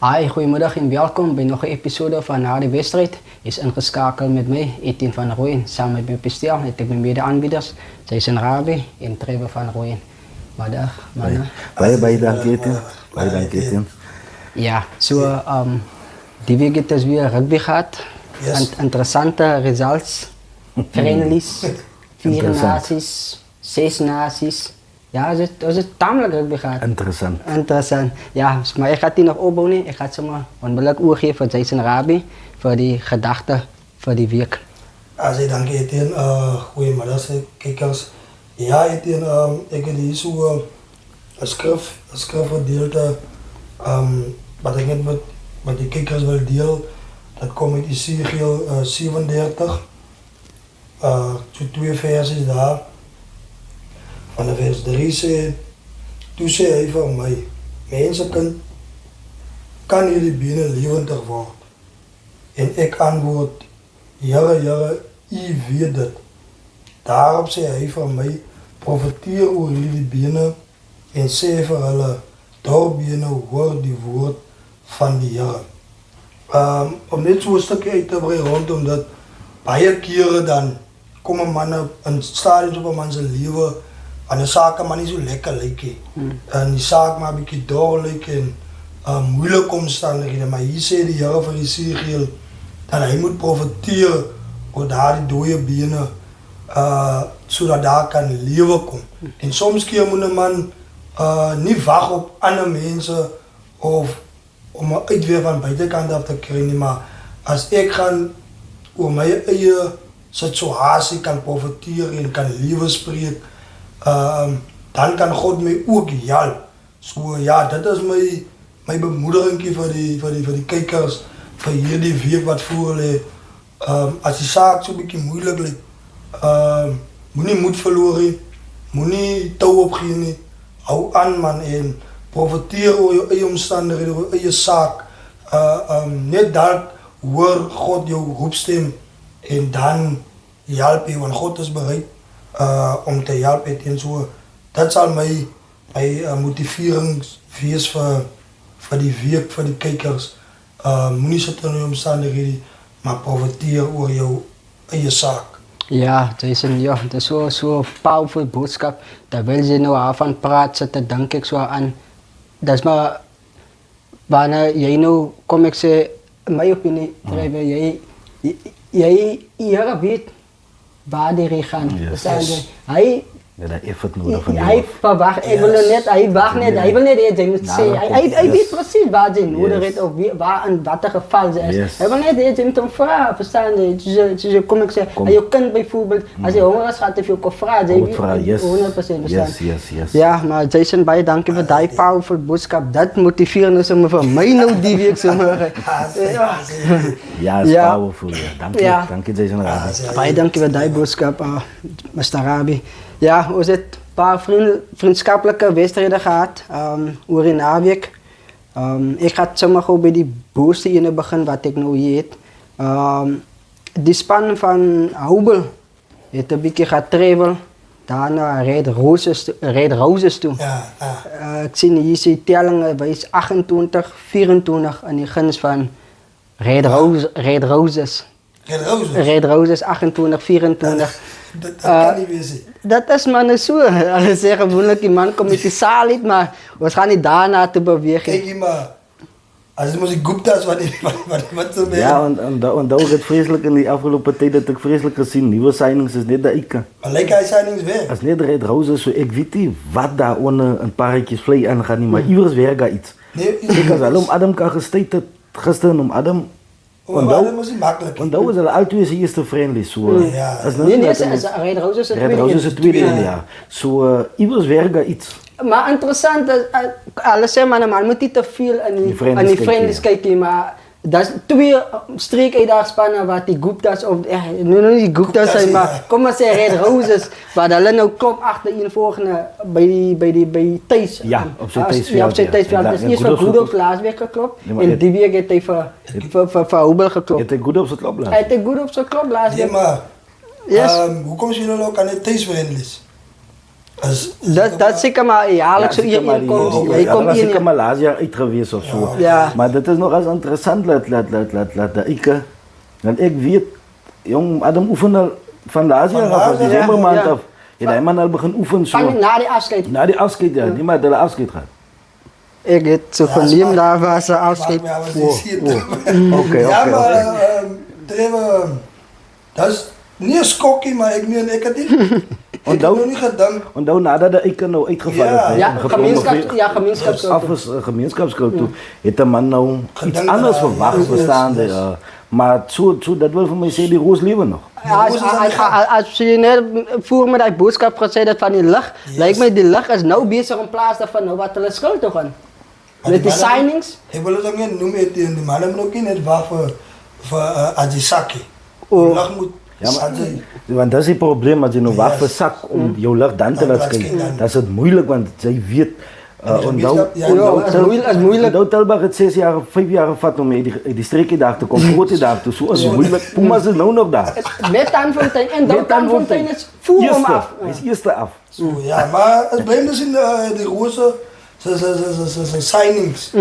Hi, goedemiddag en welkom bij nog een episode van Na de Wedstrijd. Is ingeschakeld met mij, Etienne van Rooyen. Samen met mijn bestel en ik ben mede-aanbieders. Jason Rabi en Trevor van Rooyen. Middag, mannen. Baie dankie Etienne. Ja, die week het is weer rugby gehad. Yes. Interessante results. Friendlies, 4 naties, 6 naties. Ja, het is tamelijk rugby gehad. Interessant. Ja, maar ik ga het hier nog opbouwen. Ik ga het zomaar onmiddellijk overgeven voor Jason Rabi. Voor die gedachten voor die week. Dank je Etienne. Goedemiddag kijkers. Ja Etienne, ik heb hier zo een schriftgedeelte wat ik net met de kijkers wil delen. Dat komt uit Ezekiel 37. Zo 2 versies daar. Van de vers 3 zei, toen zei hij van mij, mensenkind, kan jullie binnen levendig worden? En ik antwoord, Jere, u weet het. Daarop zei hij van mij, profeteer over jullie binnen en zei voor hulle, door binnen hoor die woord van die Here. Om net zo'n stukje uit te brengen rondom dat, baie keren dan komen mannen in stadiums op een man zijn leven, en de zaken maar niet zo lekker lijken. En die zaak maar een beetje doorlijk en moeilijke omstandigheden. Maar hier zei de Here van Ezekiel dat hij moet profiteren over daar die dode benen, zodat daar kan leven komen. En soms keer moet een man niet wachten op andere mensen of om een uitweer van buitenkant af te krijgen. Maar als ik gaan over mijn eigen situatie kan profiteren en kan leven spreken, dan kan God mij ook helpen. So ja, dat is mijn bemoediging voor die kijkers van hierdie week wat voor ligt. Als die zaak zo'n beetje moeilijk ligt, moet niet moed verloren, moet niet touw opgeven, hou aan man en profiteer over je eigen omstandigheden, over je eigen zaak. Net dat hoor God jouw roepstem en dan help je, want God is bereid om te helpen en zo. Dat zal mij motivering wees voor die week, voor die kijkers. Moet niet zitten in je omstandigheden, maar profiteer over jouw eigen zaak. Ja, Jason, ja, dat is zo'n powerful boodschap. Daar wil je nou af aan praten, dat denk ik zo aan. Dat is maar, wanneer jij nou, kom ik zeggen, in mijn opinie, jij weet waar die gaan. Yes. Hij effort nodig van hij verwacht, hij wil net, hij wil niet eens, moet zeggen, hij weet precies waar hij nodig is of waar en wat er geval is. Hij wil niet eens hem te vragen, verstaan je? Dus kom ik zeggen, je kind bijvoorbeeld, als je honger is, gaat hij veel vragen, hij weet 100% verstaan. Yes. Ja, maar Jason, baie dankie voor die powerful boodschap, dat motiveert ons om voor mij nou die week zo maken. Ja, is powerful, ja. Dank je Jason Rabi. Baie dankie voor die boodschap, Mr. Rabi. Ja, we hebben een paar vriendschappelijke wedstrijden gehad oor die naweek. Ik ga zomaar gewoon bij die boosste in het begin wat ik nu weet. Die span van Houbel heeft een beetje getravel. Daarna Red Roses toe. Ik zie hier die tellingen wijs 28, 24 en die gunst van Red Roses. Red Roses 28, 24. Dat kan niet wezen. Dat is maar niet zo. Ze zeggen gewoonlijk die man komt met die zaal niet, maar we gaan niet daarna te bewegen. Kijk maar, als het die Gupta's wat zo mee. Ja, want dat was het vreselijk in die afgelopen tijd dat ik vreselijk gezien. Nieuwe signings is net dat ik kan. Maar lijkt hij signings weg? Als net de Red Roses, ik weet niet wat daar onder een paar ritjes vlees aan gaat niet, maar ieders werkt daar iets. Ik als al om Adam kan gesteed het gisteren om Adam. Want dat was niet makkelijk. Want dat was al uit zijn eerste friendly. Nee, Red Roses is het tweede in het jaar. Zo, ieders werkt daar iets. Maar interessant, alles zeg maar, man moet niet te veel aan die friendlies kijken, maar dat is 2 streekuitdagspannen wat die Gupta's, of nu niet die Gupta's zijn, maar kom maar zeggen Red Roses, waar de nou klop achter in volgende bij Thijs. Ja, op zijn Thijsveld. Ja, op zijn Thijsveld. Dus eerst voor Goedhops laatst week geklopt en die week heeft hij voor Houbel geklopt. Heeft hij Goedhops geklopt laatst? Hij heeft Goedhops geklopt laatst week. Ja, maar hoe kom je nou ook aan de Thijsvriendlies? Dat zeker maar jaarlijks zo seker maar een inkomst. die- Hij ja, komt dat was in. seker maar laatst jaar uit geweest of zo. Ja. Maar dat is nog eens interessant, laat ik. Want ik weet, jong, Adam oefen al van laatst jaar af, laatst jaar, decembermaand ja. af. Ja, hij man al begin oefenen zo. Na die afscheid. Na die afscheid, ja, die maar de afscheid gaat. Ik heb zo verneem daar was ze afscheid. Ja, was Wow, die wow. Oké, Ja, oké, maar oké. Trevor, dat is niet een skokkie, maar ik meen, ik had niet. Ik heb Onthou- nog niet gedankt. Onthou nadat de ik nou uitgevallen Ja. is, Ja, en gepromoveerd- gemeenschapskultuur. af is gemeenschapscultuur, heeft de man nou iets Gedankt anders aan- verwacht, ja, verstaan yes. ja. Maar zo, dat wil voor mij zeggen, die roos leven nog. Als je net voor me die boodschap gezegd hebt van die lucht, lijkt me die lucht is nou bezig in plaats van nou wat hulle skuld te gaan. Met die signings. Ik wil het ook niet noemen, die mannen hebben ook niet waar voor Ajisaki. Oh. Lach moet. Ja, maar- Ajay. Want dat is het probleem, als je nou wacht voor Yes. zak om jouw lucht dan te Dan laten laat kijken. kijken. Dat is het moeilijk, want zij weet. En de gemeenschap, ja, is moeilijk. Onthou telbaar het 6 jaar, 5 jaar gevat om uit die streekje daar te komen, grote daar toe. Zo is het moeilijk. Pumas is nou nog daar. Met Tanfontein en dan Tanfontein is voer om Eerste, af. hij is eerste af. Zo, ja, maar het blijft dus in de roze, zijn signings.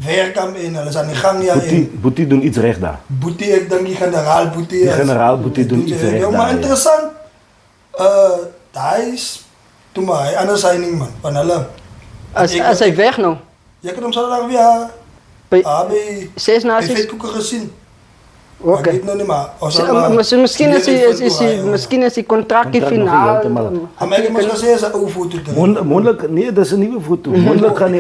Werk aan in, alles aan de gang ja in. Boetie doen iets recht daar. Boetie, ik denk die generaal Boetie. Die generaal Boetie doen iets recht Ja, daar. maar ja. interessant, hij is, toen maar hij aan de signing man, van hulle. Als hij weg nou. Je kan hem zo lang weer, Bij bij 6 bij naties. Vetkoeken gezien. Oké. Ik weet nog niet maar. Misschien is die contractje Contract nog finaal. heeltemal. Maar ik moest gezegd zijn overvoeten te doen. Mondelik, nee, dat is een nieuwe foto. Mondelik kan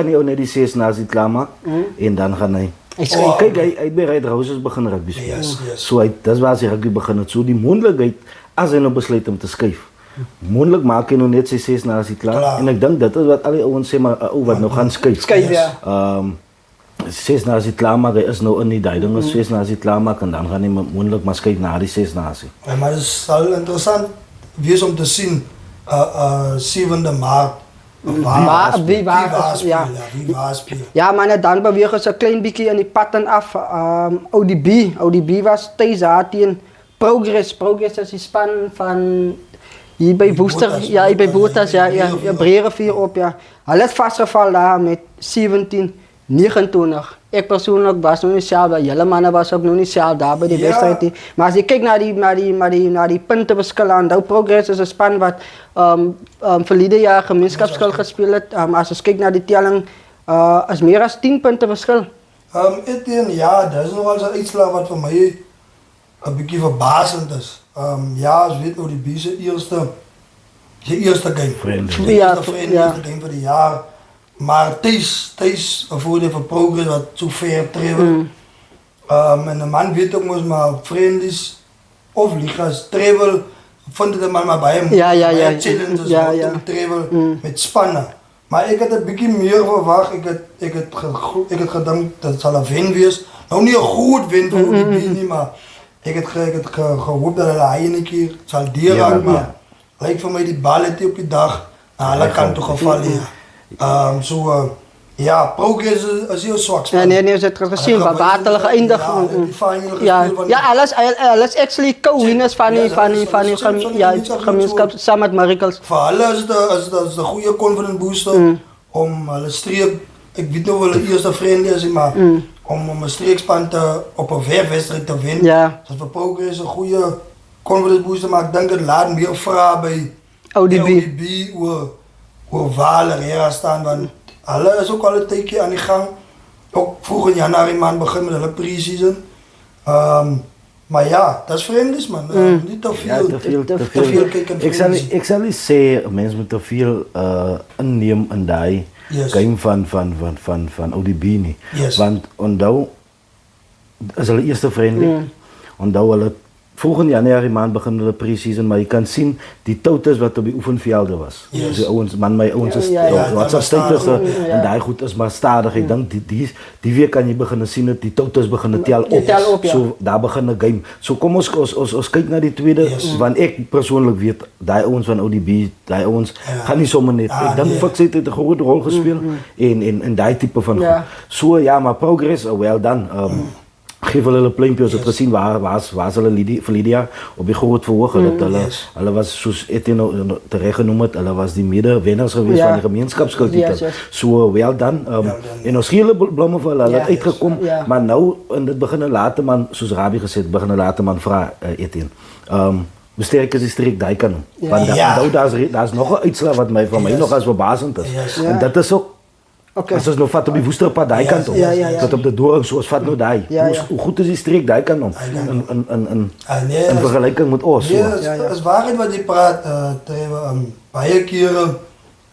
hij ook naar die 6 naast die klaarmaken. En dan gaan hij. Oh. Kijk, hij bij Red Houses beginnen rugby spelen. Yes, yes. So dat is waar hij rugby beginnen. So die mondelikheid, als hij nou besluit om te skuif. Mondelik maak hij nou net zijn 6 naast die klaar. Klaar. En ik denk dat is wat alle ouwens sê, maar wat nou gaan skuif. Skuif, ja. 6 naast die klaarmaken, hij is nou in die duiding, 6 naast die klaarmaken. En dan gaan hij mondelik maar skuif naar die 6 naast. Ja, maar het is wel interessant wees om te zien, 7e maart. Maar wie waar spelen, ja. wie waar spelen. Ja, maar net dan bewegen ze een klein beetje in die patten af. ODB was thuis had hij een Progress. Progress is die span van hier bij Woester. Botas, Ja, hier bij Botas. Ja, Brerevier. Brerevier op. Ja. Hij is vastgevallen daar met 17-29. Ik persoonlijk was nog niet zelf, jullie mannen was ook nog niet zelf daar bij die Ja. wedstrijd. Maar als je kijkt naar die puntenverschillen aan de Progress is een span wat verleden jaar gemeenschapsspel gespeeld heeft. Als je kijkt naar die telling, is meer dan 10 punten verschil. Etienne, ja, dat is nog wel zo'n uitslag wat voor mij een beetje verbazend is. Ja, als je weet nou die Biezen, je eerste game. Vrienden. De Ja, eerste vriend, ja. eerste game van het jaar. Maar Thijs, een voordeel van Progress, wat zo ver treven. En de man weet ook moest maar vriend is, of ligas, trevel, vond de man maar bij hem. Ja. Challenges, Ja. trevel, met spannen. Maar ik had een beetje meer verwacht. Ik had gedacht dat het zal een win wees. Nou niet een goed win voor die niet, maar ik had gehoopt dat hij een keer zal delen. Ja, maar ja. lijkt voor mij die bal heeft hij op die dag aan alle kanten gevallen. Ja, Progress is heel zwak. Ja, nee, ze heeft het gezien, maar waterlijk geëindigd. Ja, alles actually co-winners van die gemeenschap samen met Marikels. Voor hulle is het een goede confidence booster om hulle streek, ik weet nog wel de eerste vriend is, maar om een streekspan op een verwedstrijd te winnen. Ja. Dus voor Progress een goede confidence booster, maar ik denk dat laat meer vragen bij ODB. hoe Waler hier staan, want hulle is ook al een tijdje aan die gang. Ook vroeg in januari maand begin met hulle pre-season. Maar ja, dat is vreemd man. Niet te veel. Ja, te veel. kijken Ik zal niet zeggen, mensen moeten te veel innemen in die Yes. game van ODB niet. Yes. Want onthou, is hulle eerste vriendelijk. Onthou hulle volgende januari maand beginnen hulle pre-season, maar je kan zien die toutes wat op die oefenvelden was. Yes. Dus die ouens, man, my ouens is Ja, wat dat steeds was stadig. en daai goed is maar stadig. Ik denk die week kan je beginnen zien dat die toutes beginnen tel op. Tel op, ja. So daar begin 'n game. So kom ons kyk na die tweede, Yes. want ek persoonlik weet daai ouens van ODB, daai ouens Ja. gaan nie sommer net. Ah, Ek dink nee. Fox het 'n groot rol gespeel in daai tipe van Ja. goed. So ja, maar Progress, well done. geef hulle 'n pleintjie, ons het gesien waar hulle verlede jaar op die groot verhoog, dat hulle was soos Etienne terecht genoem het, hulle was die mede-wenners geweest van die gemeenskapskultitel. Yes. So wel dan, en ons gele blomme vir hulle het uitgekom, maar nou in dit begin later man, soos Rabie gesê het, begin later man vra Etienne. Hoe sterk is die streek daai kan hom? Want daar's nog 'n uitslag wat van my nog as verbasend is. En dit is ook as ons nou vat op die Woesterpad daai kant op. Tot op die Doring soos vat nou daai. Hoe goed is die streek daai kan hom? In vergelyking met ons. Nee, is waarheid wat jy praat, baie kere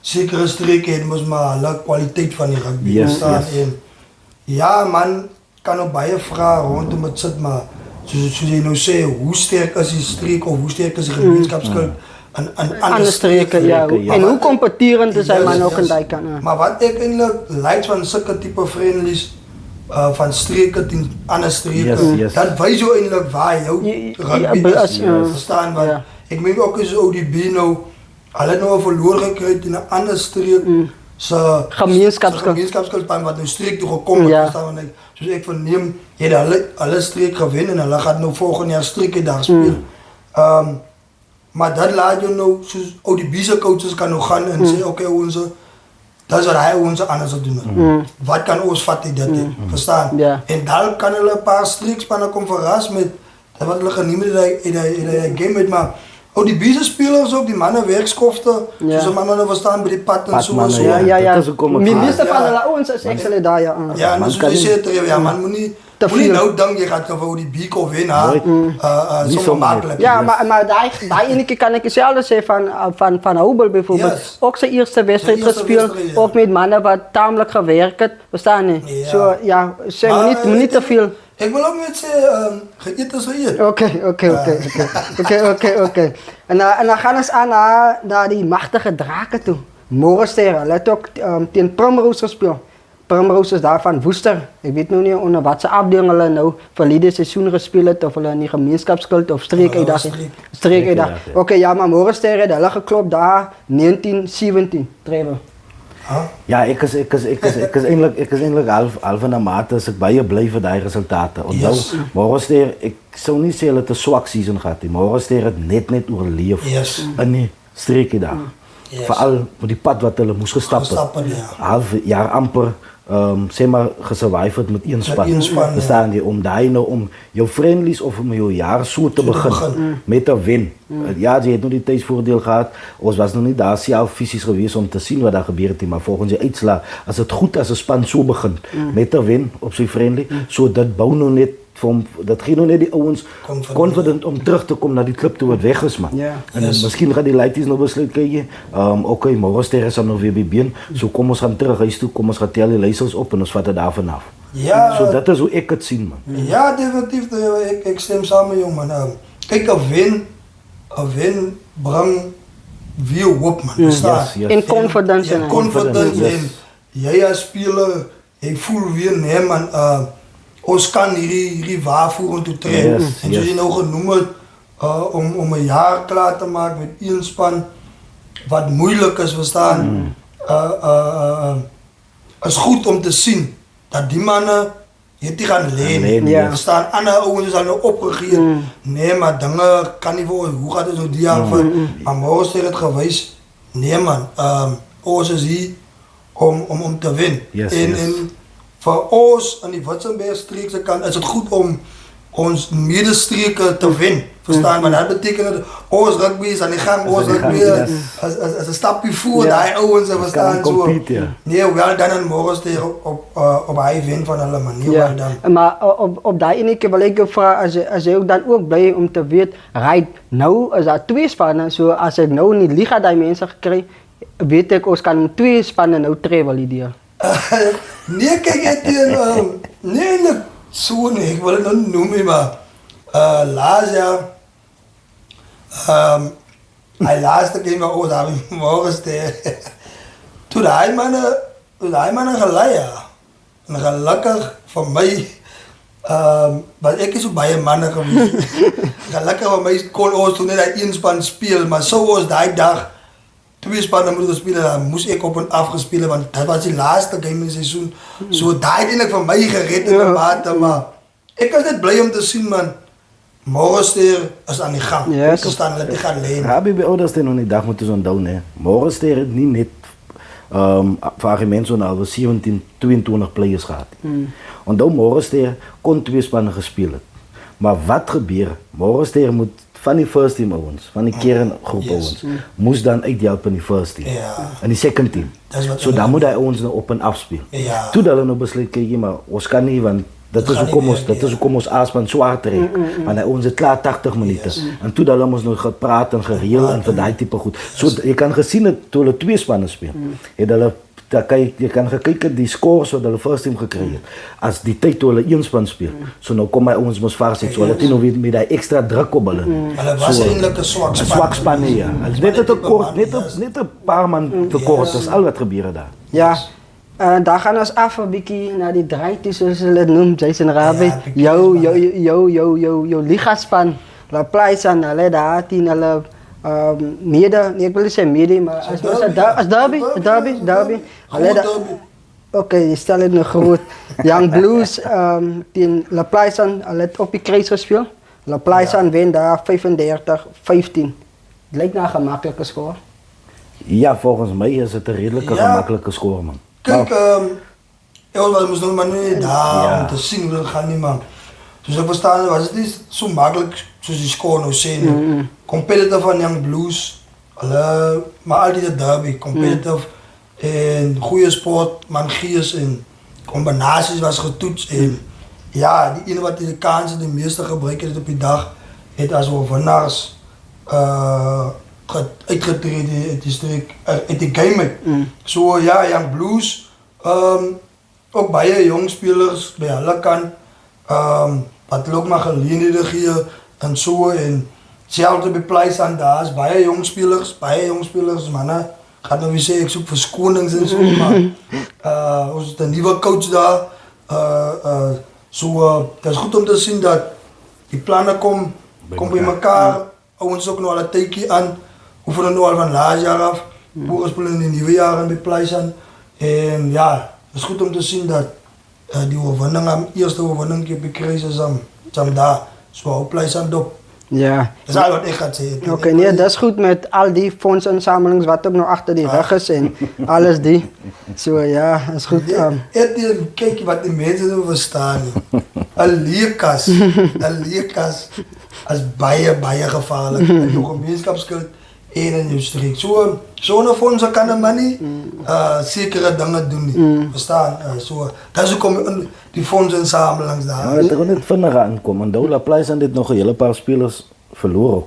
sekere streke het mos maar hulle kwaliteit van die rugby staan en ja man, kan ook baie vrae rondom dit sit, maar soos jy nou sê, hoe sterk is die streek of hoe sterk is die gemeenskapskuld in ander streke, en hoe competerend is hy man ook in die kant. Maar wat ek eintlik like van sulke tipe friendlies van streke teen ander streke, dat wys jou eintlik waar jou rugby is, verstaan, want ek meen ook as ODB nou, hulle het nou 'n verloor gekry teen 'n ander streek, se gemeenskapskulpan wat nou streek toe gekom het, verstaan, want soos ek verneem, het hulle streek gewen en hulle gaan nou volgende jaar streeke daar speel. Maar dat laat jou nou, soos ODB se coaches kan nou gaan en sê, okay, dat is wat hy ons anders doen. Wat kan ons vat uit dit, verstaan? En dan kan hulle 'n paar streekspanne kom verras met, dat wat hulle geneem het in die game met, maar die biese spelers ook, die manne werkskofte, soos die manne verstaan by die pad en so. Die meeste van hulle ouens is excellent daar, ja, en soos jy sê, man moet nie nou dink jy gaat vir die beek of wen, so makkelijk. Ja, maar daai enetjie kan ek self sê van Hobel bijvoorbeeld, ook sy eerste wedstrijd gespeel, ook met manne wat tamelijk gewerk het, verstaan nie? So ja, sê moet nie te veel. Ek wil ook net sê, geëet is geëet. Oké. En dan gaan ons aan naar die machtige draken toe. Morgenster, hulle het ook teen Primrose gespeeld. Primrose is daar van Woester. Ek weet nou nie onder wat se afdeling hulle nou verlede seisoen gespeel het, of hulle in die gemeenskapskuld of streek uitdag. Oké, ja, maar Morgenster het hulle geklop daar 1917, Trevor. Ja, ek is eintlik half in 'n mate as ek baie bly vir daai resultate. Onthou, Morgenster, ek sou nie sê hulle het 'n swak season gehad nie. Morgenster het net oorleef in die streekie daar. Veral met die pad wat hulle moes gestap het. Half jaar amper sê maar gesurvive het met een span. Verstaan jy, om daai nou om jou friendlies of om jou jaar so te begin met 'n wen. Ja, jy het nog die tydsvoordeel gehad. Ons was nog nie daar self fisies gewees om te sien wat daar gebeur het, maar volgens die uitslag, as dit goed as 'n span so begin met 'n wen op sy friendly, so dit bou nou net dat gee nou net die ouens confident om terug te kom na die klub toe wat weg is, man. En miskien gaan die laities nou besluit, kyk, okay, Morgenster is dan nou weer by been, so kom ons gaan terug huis toe, kom ons gaan tel die leisels op en ons vat dit daar vanaf. Ja. So dit is hoe ek het sien, man. Ja, definitief, ek stem saam met jou, man. Kyk, 'n wen bring weer hoop, man. En confidence. En jy as speler, jy voel weer, nee, man, ons kan hierdie waarvoering toe trek. En soos jy nou genoem het, om 'n jaar klaar te maak met een span, wat moeilik is, verstaan, is goed om te sien, dat die manne het nie gaan leen. Verstaan, ander ouens is al nou opgegeet, nee, maar dinge kan nie vir ons, hoe gaat het nou die jaar van, maar Morgenster het gewys, nee man, ons is hier om te wen. En vir ons in die Witzenberg streekse kant is het goed om ons medestreke te wen, verstaan, maar dat beteken dat ons rugby is aan die gang, ons rugby is 'n stapje voor, daai ouens, verstaan, so. Nee, wel dan in Morgenster op hy wen van hulle manier, wel dan. Maar op daai enetjie wil ek jou vra, as jy ook dan ook bly om te weet, right, nou is daar 2 spanne, so as ek nou in die liga daai mense gekry, weet ek, ons kan 2 spanne nou travel hierdie. Nee, kyk jy teen, nee, so nie, ek wil het nou noem nie, maar laas jaar, hy laaste game maar ons daar in Morgenster, toe die manne gelei, en gelukkig vir my, want ek is ook baie manne gewees, gelukkig vir my kon ons toen net die een span speel, maar so was die dag, 2 spanne moet gespeel, dan moes ek op en af gespeel, want dat was die laaste game in die seisoen, so die het eindelijk vir my gered in die mate, maar Ek is net bly om te sien man. Morgenster is aan die gang. Yes. Ek staan hulle te gaan leen. Rabbi by ouders nog die dag moet ons onthou, nee. Morgenster het nie net vir argument so nou 17, 22 players gehad. Onthou Morgenster kon 2 spanne gespeel het. Maar wat gebeur? Morgenster moet van die first team ouens, van die kerngroep ouens, moes dan uithelp in die first team. Ja. In die second team. Dis wat So dan moet hy ons nou op en af speel. Ja. Toe hulle nou besluit kyk maar ons kan nie want dit is hoekom ons aaspan swaar trek. Want ons het klaar 80 minute. En toe hulle ons nou gepraat en gereël en vir daai tipe goed. So jy kan gesien het toe hulle 2 spanne speel. Het hulle jy kan gekyk het die scores wat hulle first team gekry het. As die tyd toe hulle 1 span speel. So nou kom hy ons mos vars het. So hulle het nou weer met daai ekstra druk op hulle. Hulle was eintlik 'n swak span. 'n swak span ja. Net 'n tekort, net 'n paar man tekort. Dis al wat gebeur het daar. Ja. Daar gaan ons af 'n bietjie na die draaitie soos hulle dit noem, Jason Rabbi. Jou ligaspan. La Place aan hulle daar teen hulle mede, nee, ek wil nie sê mede, maar as derby. Oké, je stelt het nog groot. Young Blues teen La Place aan, hulle het op die kruis gespeeld. La Place aan wen daar 35-15. Het lijkt naar een gemakkelijke score. Ja, volgens mij is het een redelijke gemakkelijke score, man. Kijk, we moesten nog maar nu daar om te zien hoe dat gaat niet, man. Dus ik verstaan, was het niet zo makkelijk zoals die score nou zijn. Competitive van Young Blues, maar altijd de derby, competitive en goede sport, mangiers en combinaties was getoetst. En ja, die ene wat die de kansen de meeste gebruiken het op die dag, het als overwinnaars uitgetreden uit die game. Zo ja, Young Blues, ook bij jong spelers, bij alle kant, wat ook maar geleenheden hier en zo. En hetzelfde bij Place aan daar is bij jong spelers, mannen. Gaat nou weer zeggen, ik zoek verschonings en zo, maar ons is een nieuwe coach daar. Het is goed om te zien dat die plannen komen bij elkaar. Ons ook nog al een tijdje aan. Oefenen nu al van laatst jaar af. We spelen in de nieuwe jaren bij Place aan. En ja, het is goed om te zien dat die overwinning, eerste overwinning op de crisis aan daar. Zo op Place aan dop. Ja. Dat is al wat ik ga zeggen. Oké, nee, dat is goed met al die fondsinzamelings wat ook nog achter die rug is en alles die. Zo ja, dat is goed. Kijk wat die mensen doen verstaan. Een leerkas is baie gevaarlijk. In je gemeenschapskant en in je streek. Zo'n fondsen kan een man niet zekere dingen doen. Verstaan? Dat is ook die fondsinzamelings daar. Ja, het er net vinnig aankomen. Doula Place aan dit nog een hele paar spelers verloren.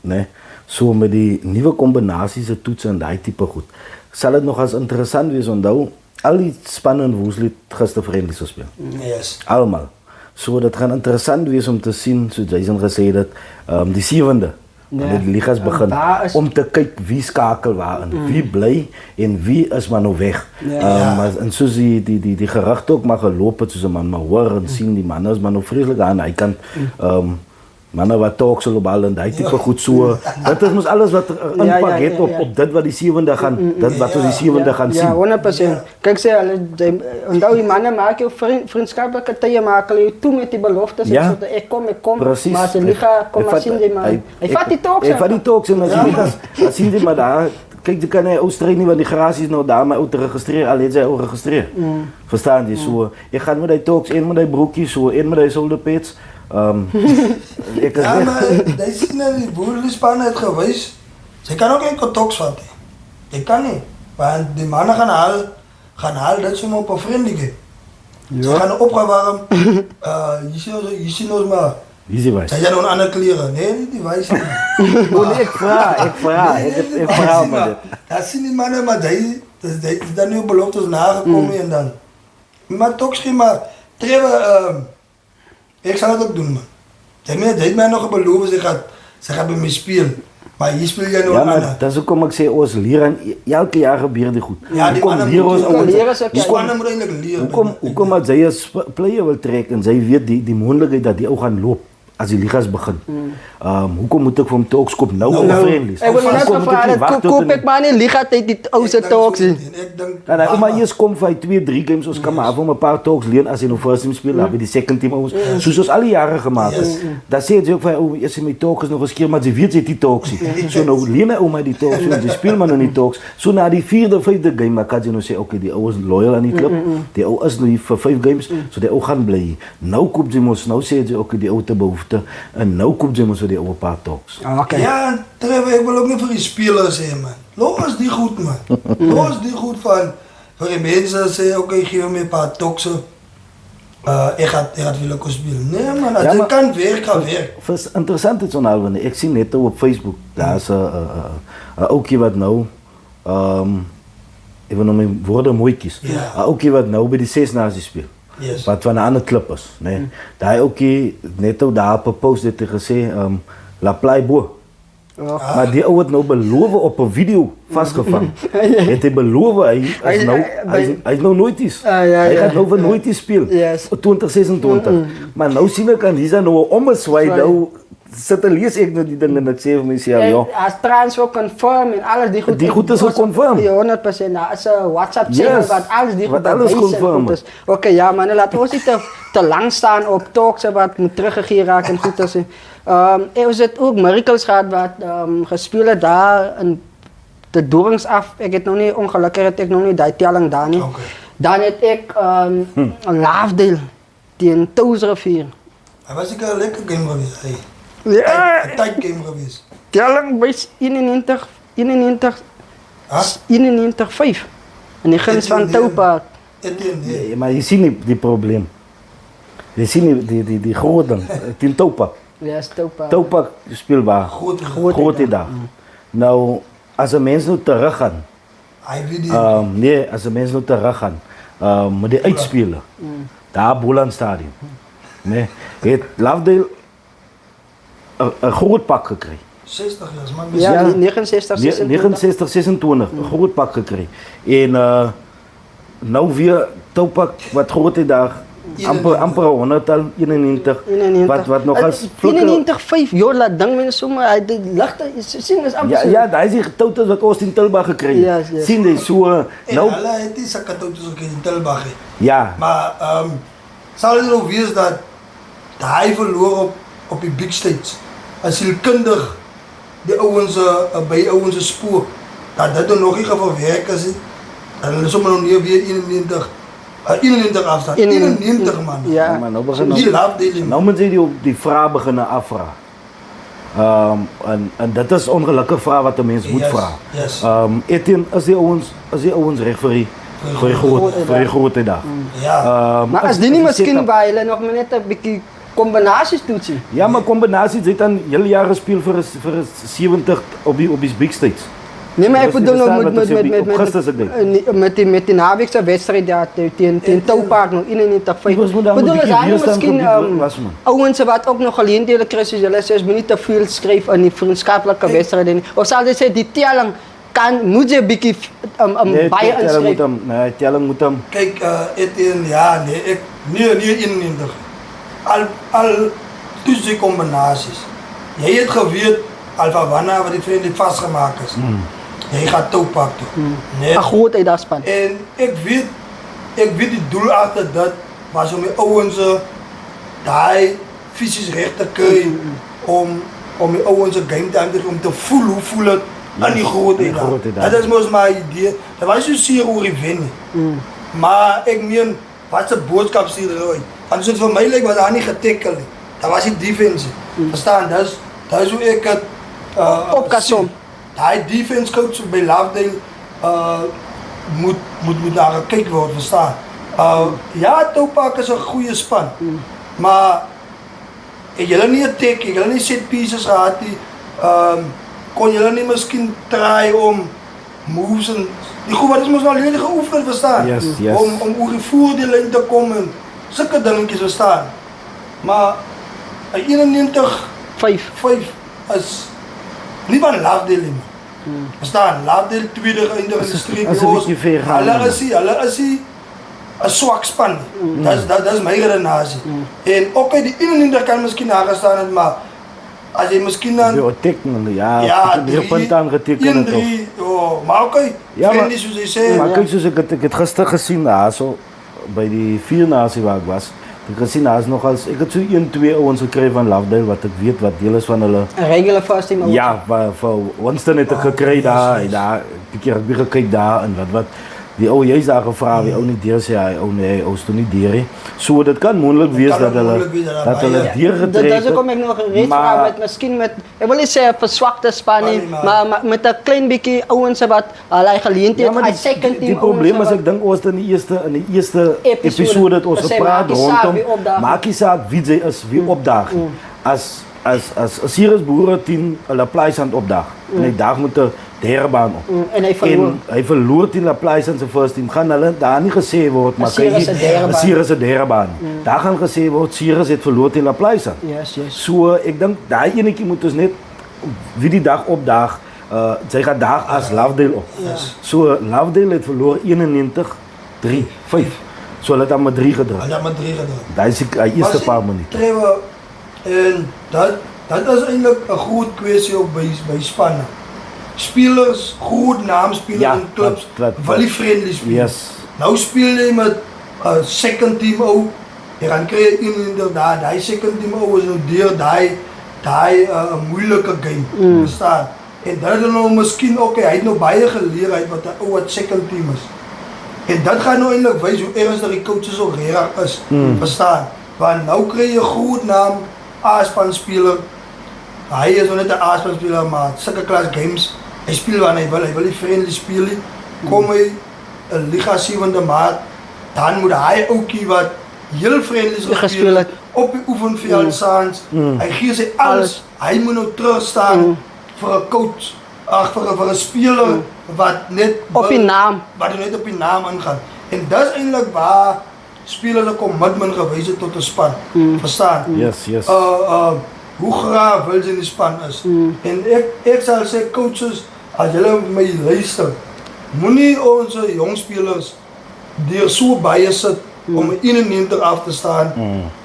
Nee. So met die nieuwe combinaties, de toetsen en die type goed. Zal het nog eens interessant wees, onthou, al die spannen in Woenslied gister vriendelijk gespeeld. Yes. Allemaal. So dat gaan interessant wees om te zien, zoals Jason gesê het, die 7de. Wanneer die ligas begin, om te kijken wie skakel waar en wie blij en wie is maar nou weg. En soos die gerucht ook maar gelopen het, soos een man maar hoor en zien, die man is maar nou vreselijk aan die kant. Mannen wat talk zullen ballen, die type goed zo. Dat is ons alles wat impact heeft op dit wat die 7de gaan, dit wat ons die 7de gaan zien. Ja, 100%. Kijk, onthou die mannen maken je vriendschappelijke tijden, maken je toe met die beloftes. Ja. Ik kom, precies. maar ze liggen, kom maar zien die man. Hij vat die talks. Hij vat die talks en dan zien die maar daar. Kijk, je kan hij uitstrijden niet, want die garage is nou daar, maar uit te registreren, alleen zij ook geregistreerd. Verstaan je? Zo, ik ga met die talks, één met die broekjes, zo, één met die zolderpits. Ja, maar deze die boerenspan het geweest. Ze kan ook geen talks vatten. Ik kan niet. Want die mannen gaan halen dat ze me op een vriendelijke. Ze gaan opgewarmd. Je ziet ons maar. Wie is wijs? Zij zijn nog een andere kleren. Nee, die wijs niet. Ik vraag me dit. Dat zien die mannen, maar die is dan nu beloftes nagekomen en dan. Maar toch geen maar. Trevor, ik zal het ook doen, man. Hij heeft mij nog beloofd, ze gaat bij mij spelen. Maar hier speel jij nog ja, aan. Maar dat is ook om ik zeg, ons leren, elke jaar gebeurt dit goed. Ja, die mannen leren. moet eigenlijk leren. Hoe kom dat zij een player wil trekken en zij weet die mogelijkheid dat die ook gaan lopen. as die ligas begin. Hoekom moet ek vir hom talks koop nou op friendlies? Ek wil net Hoekom moet ek nie wag gevra, tot koop in- ek maar nie liga tyd die ouse talks nie. Ek dink En hy maar eers kom vir 2-3 games, ons kan maar af om 'n paar talks leen as hy nou first team speel, dan by die second team ons, soos ons al die jare gemaak het. Dan sê jy ook vir ou, as hy my talks is nog geskeur, maar jy weet jy die talks nie. So nou leen hy my die talks, so die speel maar nou die talks. So na die 4de, 5de game, maar kan jy nou sê, okay, die ou is loyal aan die klub. Die ou is nou hier vir 5 games, so die ou gaan bly. Nou koop jy mos, nou sê jy okay, die ou te behoefte en nou koop jy mos vir die ou 'n paar talks. Okay. Ja, Trevor, ek wil ook nie vir die spelers sê man. Los die goed man. Los die goed van vir die mense sê okay, gee my 'n paar tokse. Ek gaat willen spelen. Nee man, as Ja, jy maar- kan werk, gaan werk. Vers interessant is onalwen. Ek sien net op Facebook, daar's 'n ouetjie wat nou ek wil nou my woorde mooi kies. Ja. 'n Ouetjie wat nou by die 6 Nasie speel. Yes. Wat van 'n ander klub is, né? Nee. Daai ouetjie net ou daar op 'n post het hy gesê La Playbo. Maar die ou het nou beloof op 'n video vasgevang. Het hy beloof hy is nou hy is nou nooit iets. Ja, Hy ja. gaan nou vir nooit iets speel. Yes. 2026. Maar nou sien ek aan Lisa nou 'n ommeswaai nou sit en lees ek nou die ding en ek sê vir myself, ja. As transfer confirm en alles die goed. Die goed is geconfirm. Ja, 100%. Nou, as 'n WhatsApp channel Yes. wat alles die goed Wat alles bewys en confirm. goed is. Okay, ja, maar nou laat ons nie te lang staan op talks en wat moet teruggegee raak en goed is. Ons het ook miracles gehad wat gespeel het daar in de Dorings af. Ek het nog nie ongelukkig het ek nog nie daai telling daar nie. Okay. Dan het ek Laafdale teen Touwsrivier. Hy was ek 'n lekker game geweest. Hey. Ja, 'n Tight game geweest. telling by 91-5 in die guns van Touwpark. Nee. Ja, maar je ziet niet die probleem. Je ziet niet die grote ding. Die Touwpark. Ja, Touwpark. Touwpark speelbaar. Grote dag. Nou, als een mens nou terug gaan. Hy weet die Nee, als een mens nou terug gaan. Moet die uitspelen. Daar Boland Stadion. Nee, het Lovedale een groot pak gekregen. 60 jaar, man. Ja, Ja. 69, 26. 69, 26, een groot pak gekregen. En nou weer Touwpark, wat grote dag, amper 100-tal, 91, 91. wat nog als 91-5, joh, laat ding mense sommer, hy die ligte, sien is amper Ja, so. ja, daar is die touwtes wat ons in Tilburg gekregen. Yes, yes. Sien die so, En nou, hulle het nie sulke toutjies ook in Tilburg nie. ja, Maar sal jy nog wees dat hy verloor op die big stage. As sielkundig die ouens by ouens se spoor dat dit nog nie gewerk is nie. En hulle sommer nog nie weer 91 afstand. 91 man. Ja. maar nou begin Die Lovedale. nou moet jy die vraag beginnen afvragen. En dat is ongelukkige vraag wat de mens moet Yes, vragen. yes. Etienne, is die ouwens recht voor die grote dag? Ja. Maar as die nie miskien by hulle nog maar net 'n bietjie kombinasies toetsie. Ja, maar combinaties het dan hele jaar gespeeld voor 70 op die big stage. Nee, maar ek Dis nie bedoel nou verstaan wat as jy op gister se ding. met die naweekse wedstryd daar teen Touwpark nou 91-5. Ons moet dan Bedoel een as bietjie hy weerstand miskien probeer was, man. ouens wat ook nog geleenthede kry soos julle sê, ons moet nie te veel skryf in die vriendskaplike wedstryde nie. Of sal jy sê die telling moet jy 'n bietjie baie inskryf. Telling moet hem. Kyk, Etienne, ja, nee, ek nee 91. Al toets die kombinasies. Jy het geweet Alphavana wat die vriendlik vasgemaak is. Jy gaan Touwpark toe. Nee. 'n groot uitdagspan. En ek weet die doel agter dit was om die ouens daai fisies reg te kry om die ouens se game time te om te voel hoe voel dit aan die groot die grote dag. Dat is mos my idee. Dat was so seer oor die wen nie. Maar ek meen wat se boodskap stuur hulle uit? Want soos vir my lyk was daar nie getackle nie. Daar was die defensie. Verstaan? Dis hoe ek het Op kan som. Daai defense coach by Lovedale moet daar gekyk word, verstaan? Ja, Touwpark is 'n goeie span. Maar het julle nie 'n tek, julle nie set pieces gehad nie. Kon julle nie miskien try om moves en die goed wat is mos nou lekker geoefen, verstaan? Yes. Om oor die voordeel te kom en sulke dingetjies, verstaan? Maar 91-5 5. is nie van Lovedale nie. Verstaan? Lovedale tweede geëindig in die streek. As 'n bietjie ver gaan. Hulle is 'n swak span. Dis my redenasie. En ook uit die 91 kan miskien nagestaan het, maar as jy miskien dan Die teken, ja, ja, die punt aangeteken het. 1-3, oh, maar okay, Ja, maar- friendly soos jy sê. Maar kyk soos ek het gister gesien daar so by die vier nasie waar ek was. Ek het gesien daar is nogals ek het so 1-2 ouens gekry van Lovedale wat ek weet wat deel is van hulle. 'n regular first team. Ja, vir Winston het ek gekry daar, hy daar 'n bietjie rugby gekyk daar en wat die ou jy's daar gevra, die ou nie deur sê hy ou nee, ou is toe nie deur nie. So dit kan moontlik wees kan dat hulle moontlik wees dat dat hulle baie- deur Dat getrek is ook om ek nog gereed maar- vra met miskien met ek wil nie sê 'n verswakte span nie, Nee, maar met 'n klein bietjie ouens wat hulle geleentheid maar hy second team. die probleem ouens is wat- ek dink ons het in die eerste Episode episode het ons gesê, gepraat maak nie saak rondom wie opdaag. maak nie saak wie jy is, wie opdaag. As Sirius Boere 10 hulle Plaisant opdaag en hy daag met 'n derde baan op. en hy verloor. En hy verloor teen La Plaisant se first team. Gaan hulle daar nie gesê word maar Sirius se derde baan. Sirius se derde baan. Daar gaan gesê word Sirius het verloor teen La Plaisant. Yes. So ek dink daai enetjie moet ons net wie die dag opdaag, sy gaan daag as Lovedale op. So Lovedale het verloor 91-3-5. So hulle het dan met 3 gedruk. Hulle het met 3 gedaan. Daai is die eerste paar minute. Trevor, en dat is eintlik 'n groot kwessie op by spanne. Spelers, groot naamspelers Ja, in clubs, wat- wil nie friendly speel. Yes. Nou speel jy met 'n second team ou. Jy gaan kry inderdaad, daai second team ou is nou deur daai 'n moeilike game. Verstaan? En dat is nou miskien ook, hy het nou baie geleerheid wat 'n ou wat second team is. En dat gaan nou eintlik wys hoe ernstig die coaches ook regtig is. Verstaan? Want nou kry jy 'n groot naam A-span speler. Hy is nou net 'n A-span speler, maar sulke klas games, hy speel wanneer hy wil nie friendly speel nie. Kom hy 'n liga 7de maand, dan moet hy ouetjie wat heel friendly Gespeel het. op die oefenveld saans. Hy gee sy alles. Hy moet nou terug staan vir 'n coach, vir 'n speler wat net Op die naam. wat net op die naam ingaan. En dis eintlik waar spelers 'n commitment gewys het tot 'n span. Verstaan? Yes. Hoe graag wil jy in die span is. En ek sal sê coaches, as julle my luister, moenie ons jong spelers deur so baie sit om 'n 91 af te staan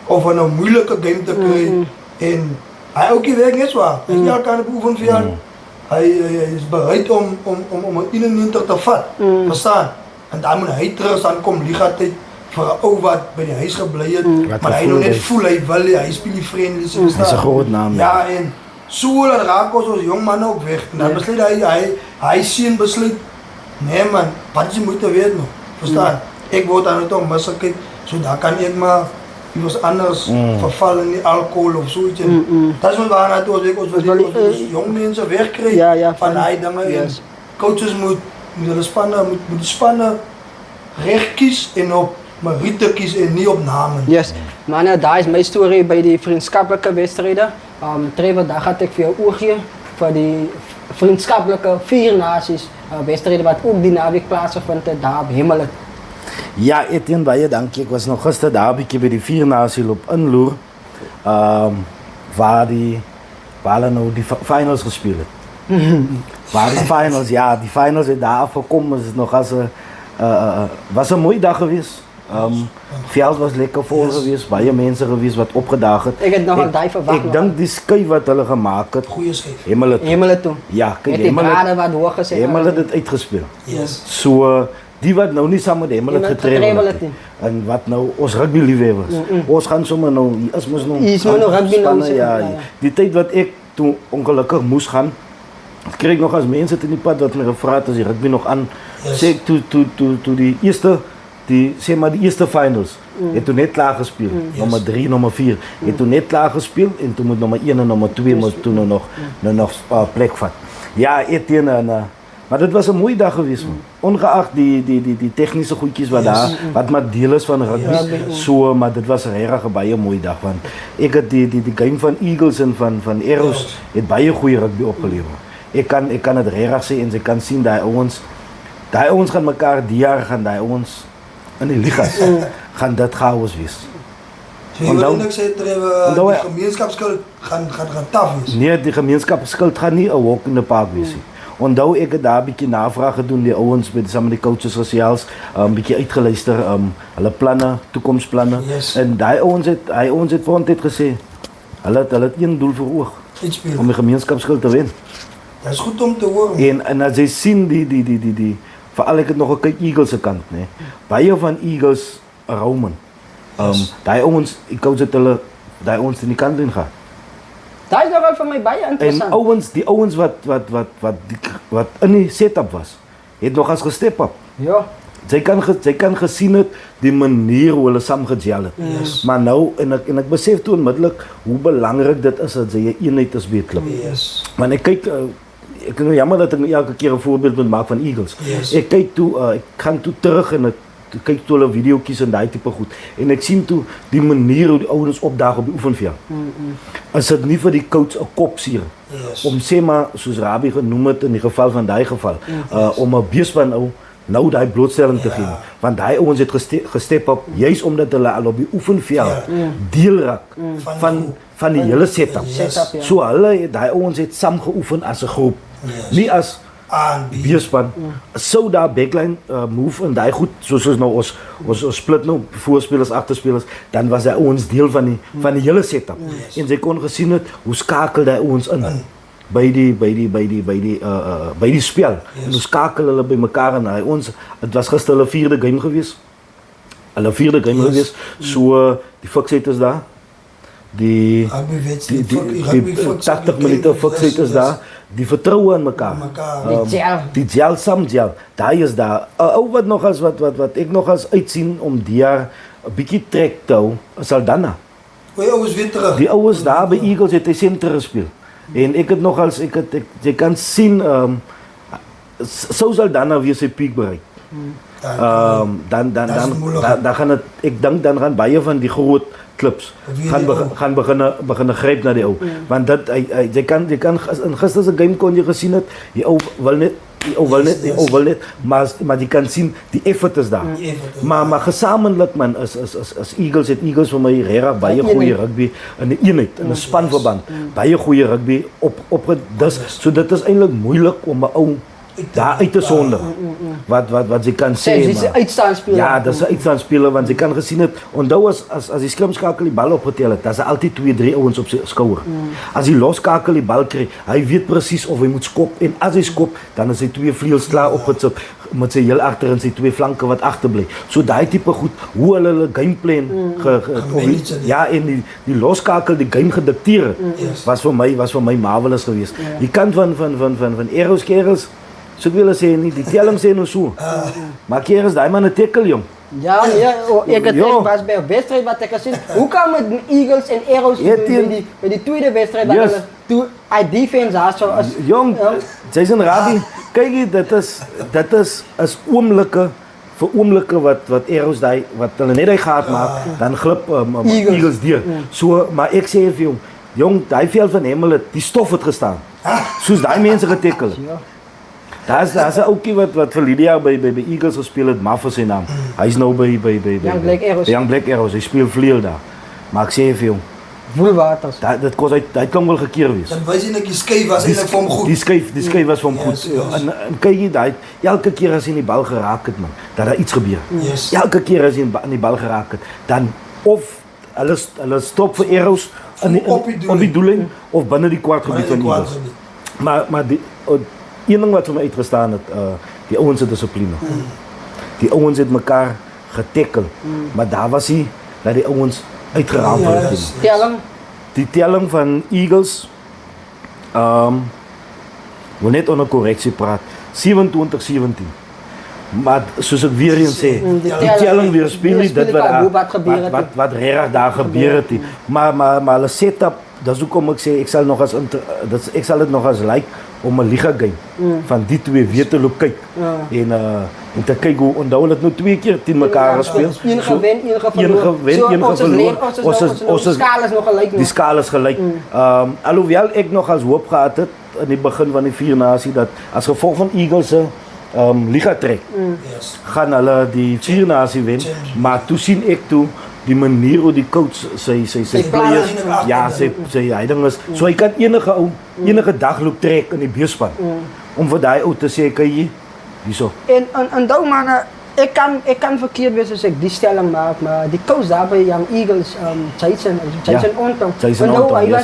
of 'n moeilike game te kry. En hy ouetjie werk net so. Hy is elke aan die oefenveld. Hy is bereid om 'n 91 te vat. Verstaan? En dan moet hy terug staan kom liga tyd vir 'n ou wat by die huis gebly het, Wat maar hy gevoel nou net het. voel hy wil hy speel nie friendly so verstaan. Dis 'n groot naam, Ja, en so laat raak ons jong manne ook weg. En dan besluit hy sien besluit, nee man, wat is die moeite weet nog? Verstaan? Ek word dan net om misse kyk, so daar kan ek maar iewers anders verval in die alcohol of so iets. Dat is wat waarna toe ons wil ons jong mense wegkry Ja, van daai dinge. En yes. coaches moet hulle spanne reg kies en op meriete kies en nie op name. Yes. Maar nou, daai is my storie by die vriendskaplike wedstryde. Trevor, daar gaan ek vir jou oor gee vir die vriendskaplike vier nasies wedstryde wat ook die naweek plaasgevind het daar op Hemelet. Ja, Etienne, baie dankie. Ek was nog gister daar 'n bietjie by die vier nasie loop inloer. Waar hulle nou die finals gespeel het. Waar die finals, ja, die finals het daar afgekom, is nog as 'n was 'n mooi dag geweest. Veld was lekker vol geweest, baie mense geweest wat opgedaag het. Ek het nog aan daai verwag. Ek dink die skuif wat hulle gemaak het, Goeie skyf. Hemelet toe. ja, kyk, Met die brade wat hoog gesit. Hemel het dit uitgespeel. Yes. So die wat nou nie saam met Hemel het getrewel getrewel het het nie. En wat nou ons rugby liefhebbers. Ons gaan sommer nou is mos nou Hier is maar nog rugby nou, spanne, sê, ja. ja. Die tyd wat ek toe ongelukkig moes gaan, kry ek nog as mense in die pad wat my gevra het as die rugby nog aan. Yes. Sê ek toe die eerste finals het toe net klaar gespeel. Nommer 3, nommer 4 het toe net klaar gespeel en toe moet nommer 1 en nommer 2 moet toe nou nog plek vat. Ja, Etienne en maar dit was 'n mooi dag geweest man. Ongeag die tegniese goedjies wat daar wat maar deel is van rugby. So maar dit was regtig 'n baie mooi dag want ek het die game van Eagles en van Arrows het baie goeie rugby opgelewer. Ek kan dit regtig sê en jy kan sien daai ouens gaan mekaar die jaar gaan daai ouens in die ligas gaan dit chaos wees. So jy wil net sê Trevor, die gemeenskapskuld gaan taaf wees. Nee, die gemeenskapskuld gaan nie 'n walk in the park wees nie. onthou ek het daar 'n bietjie navraag gedoen die ouens met saam met die coaches gesels, bietjie uitgeluister hulle planne, toekomsplanne Yes. en daai ouens het vir ons het gesê hulle het een doel voor oog Iets speel. om die gemeenskapsskild te wen. Dat is goed om te horen. En as jy sien die veral ek het nog gekyk Eagles se kant, nê. Baie van Eagles Roman. Yes. Daai ouens, die coach het hulle daai ouens in die kant in gehad. Dat is nogal vir my baie En interessant. die ouens wat in die setup was, het nog as gestep up. Ja. Sy kan gesien het die manier hoe hulle saam gejel het. Yes. Maar nou en ek besef toe onmiddellik hoe belangrik dit is dat jy 'n eenheid is by 'n klub. Yes. Want ek kyk ek is nou jammer dat ek nou elke keer 'n voorbeeld moet maak van Eagles. Yes. Ek kyk toe ek gaan toe terug en ek kyk toe hulle videoetjies en daai tipe goed en ek sien toe die manier hoe die ouens opdaag op die oefenveld. Is dit nie vir die coach 'n kopseer Yes. om sê maar soos Rabie genoem het in die geval van daai geval om 'n beespan nou daai blootstelling te gee want daai ouens het gestep op juis omdat hulle al op die oefenveld deel raak van die hele setup. Setup, ja. So hulle daai ouens het saam geoefen as 'n groep. Yes. Nie as A en B. beespan. Sou daar backline move en daai goed soos nou ons split nou voorspelers agterspelers dan was hy ouens deel van die hele setup. En jy kon gesien het hoe skakel daai ouens in. By die spel. En hoe skakel hulle by mekaar en hy ons dit was gister hulle 4de game gewees. Hulle 4de game gewees. So die fiksheid is daar. Die Rugby 80 minute fiksheid is daar. Die vertroue in mekaar. Die gel, sam gel. Daai is daar. Ou wat nog as wat ek nog as uitsien om die jaar 'n bietjie trek te hou, Saldanha. Die ouens weer terug. Die ouens daar by Eagles het hy senter gespeel. En ek het nog als jy kan sien sou Saldanha weer sy piek bereik. Dan gaan het ek dink dan gaan baie van die groot klubs gaan begin gryp na die ou. Want dit jy kan in gister se game kon jy gesien het, die ou wil net maar jy kan sien die effort is daar. Maar gesamentlik man is Eagles vir my regtig baie goeie rugby in 'n eenheid, in 'n spanverband. Baie goeie rugby op dus so dit is eintlik moeilik om 'n ou daar uit te sonder. Wat jy kan sê Dis 'n uitstaanspeler. Ja, dis 'n uitstaanspeler want jy kan gesien het onthou as die skrimskakel die bal opgetel het, daar's altyd 2-3 ouens op sy skouer. As hy loskakel die bal kry, hy weet presies of hy moet skop en as hy skop, dan is hy 2 vleuels klaar opgesit met sy heel agter en sy 2 flanke wat agterbly. So daai tipe goed, hoe hulle gameplan ja en die loskakel die game gedikteer het, was vir my marvelous geweest. Die kant van Eros Kerels so ek wil sê nie, die telling sê nou so. Maar Kerels, daai man 'n tackle jong. Ja, ek was by 'n wedstryd wat ek gesien. Hoe kan met Eagles en Arrows by die tweede wedstryd wat hulle toe hy defense daar so as jong Jason Rabie, kyk dit is oomblikke wat Arrows daai wat hulle net hy gehad maak, dan glip Eagles deur. So maar ek sê vir jong, daai veld van Hemel het die stof het gestaan. Soos daai mense getackle. Daar's 'n ouetjie wat vir Lydia by Eagles gespeel het, Maf is sy naam. Hy's nou by Young Black Arrows. Hy speel vleuel daar. Maar ek sê vir hom, Woolwaters. Dit kos hy kan wel gekeer wees. Dan wys jy net die skuif was eintlik vir hom goed. Die skuif was vir hom goed. En kyk jy daai elke keer as hy die bal geraak het man, dat daar iets gebeur. Elke keer as hy aan die bal geraak het, dan of hulle stop vir Arrows op die doelin of binne die kwartgebied van Eagles. Maar die een ding wat vir my uitgestaan het, die ouens het dissipline. Die ouens het mekaar getackle, maar daar was hy dat die ouens uitgeraam het. Die telling van Eagles, wil net onder korreksie praat, 27-17. Maar soos ek weer eens sê, die telling weerspieël nie dit wat regtig daar gebeur het nie. Maar hulle setup, dis hoekom ek sê ek sal dit nog as like om 'n liga game van die twee weer te loop kyk en te kyk hoe onthou hulle het nou 2 keer teen mekaar gespeel. Een gewen, een verloor. Ons skaal is nog gelyk. Die skaal is gelyk. Alhoewel ek nog as hoop gehad het in die begin van die Vier Nasie dat as gevolg van Eagles se liga trek gaan hulle die Vier Nasie wen, maar toe sien ek die manier hoe die coach sy players sy hy ding is so hy kan enige dag loop trek in die beespan om vir daai ou te sê, kyk jy, hierso. En onthou man, ik kan verkeerd wezen als ik die stelling maak, maar die coach daar bij Young Eagles, Jason Onton, Jason onthou, Onton,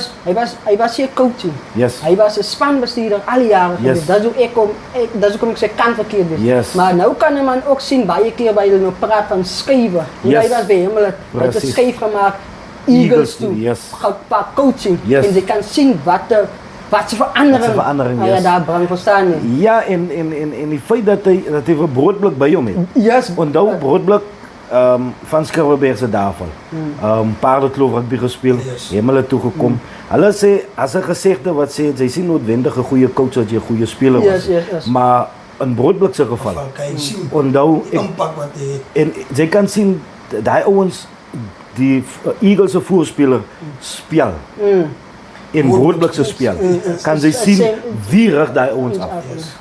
hij was hier coaching. Yes. Hij was een spanbestuurder alle jaren Yes. geweest. Dat is hoe ik zeg, kan verkeerd wezen. Yes. Maar nu kan je man ook zien, baie keer bij je praat van schrijven. En Yes. hij was bij hem, het Precies. is schijf gemaakt, Eagles toe, yes. qua coaching. Yes. En ze kan zien wat ze verandering yes. daar brengt, verstaan je? Ja, en die feit dat hy 'n broodblik by hom het. Yes. Onthou broodblik van Skerwerberg se daarvan. Paardenkloof rugby gespeel, Yes. hemel toe gekom. Hulle sê as 'n gesegde wat sê jy sien noodwendig 'n goeie coach as jy 'n goeie speler was. Yes. Maar in broodblik se geval. Van kan je zien, Onthou die impact wat hij heeft. en jy kan sien daai ouens die Eagles se voorspeler speel. In broodblik se speel. Kan jy sien wie rig daai ouens af.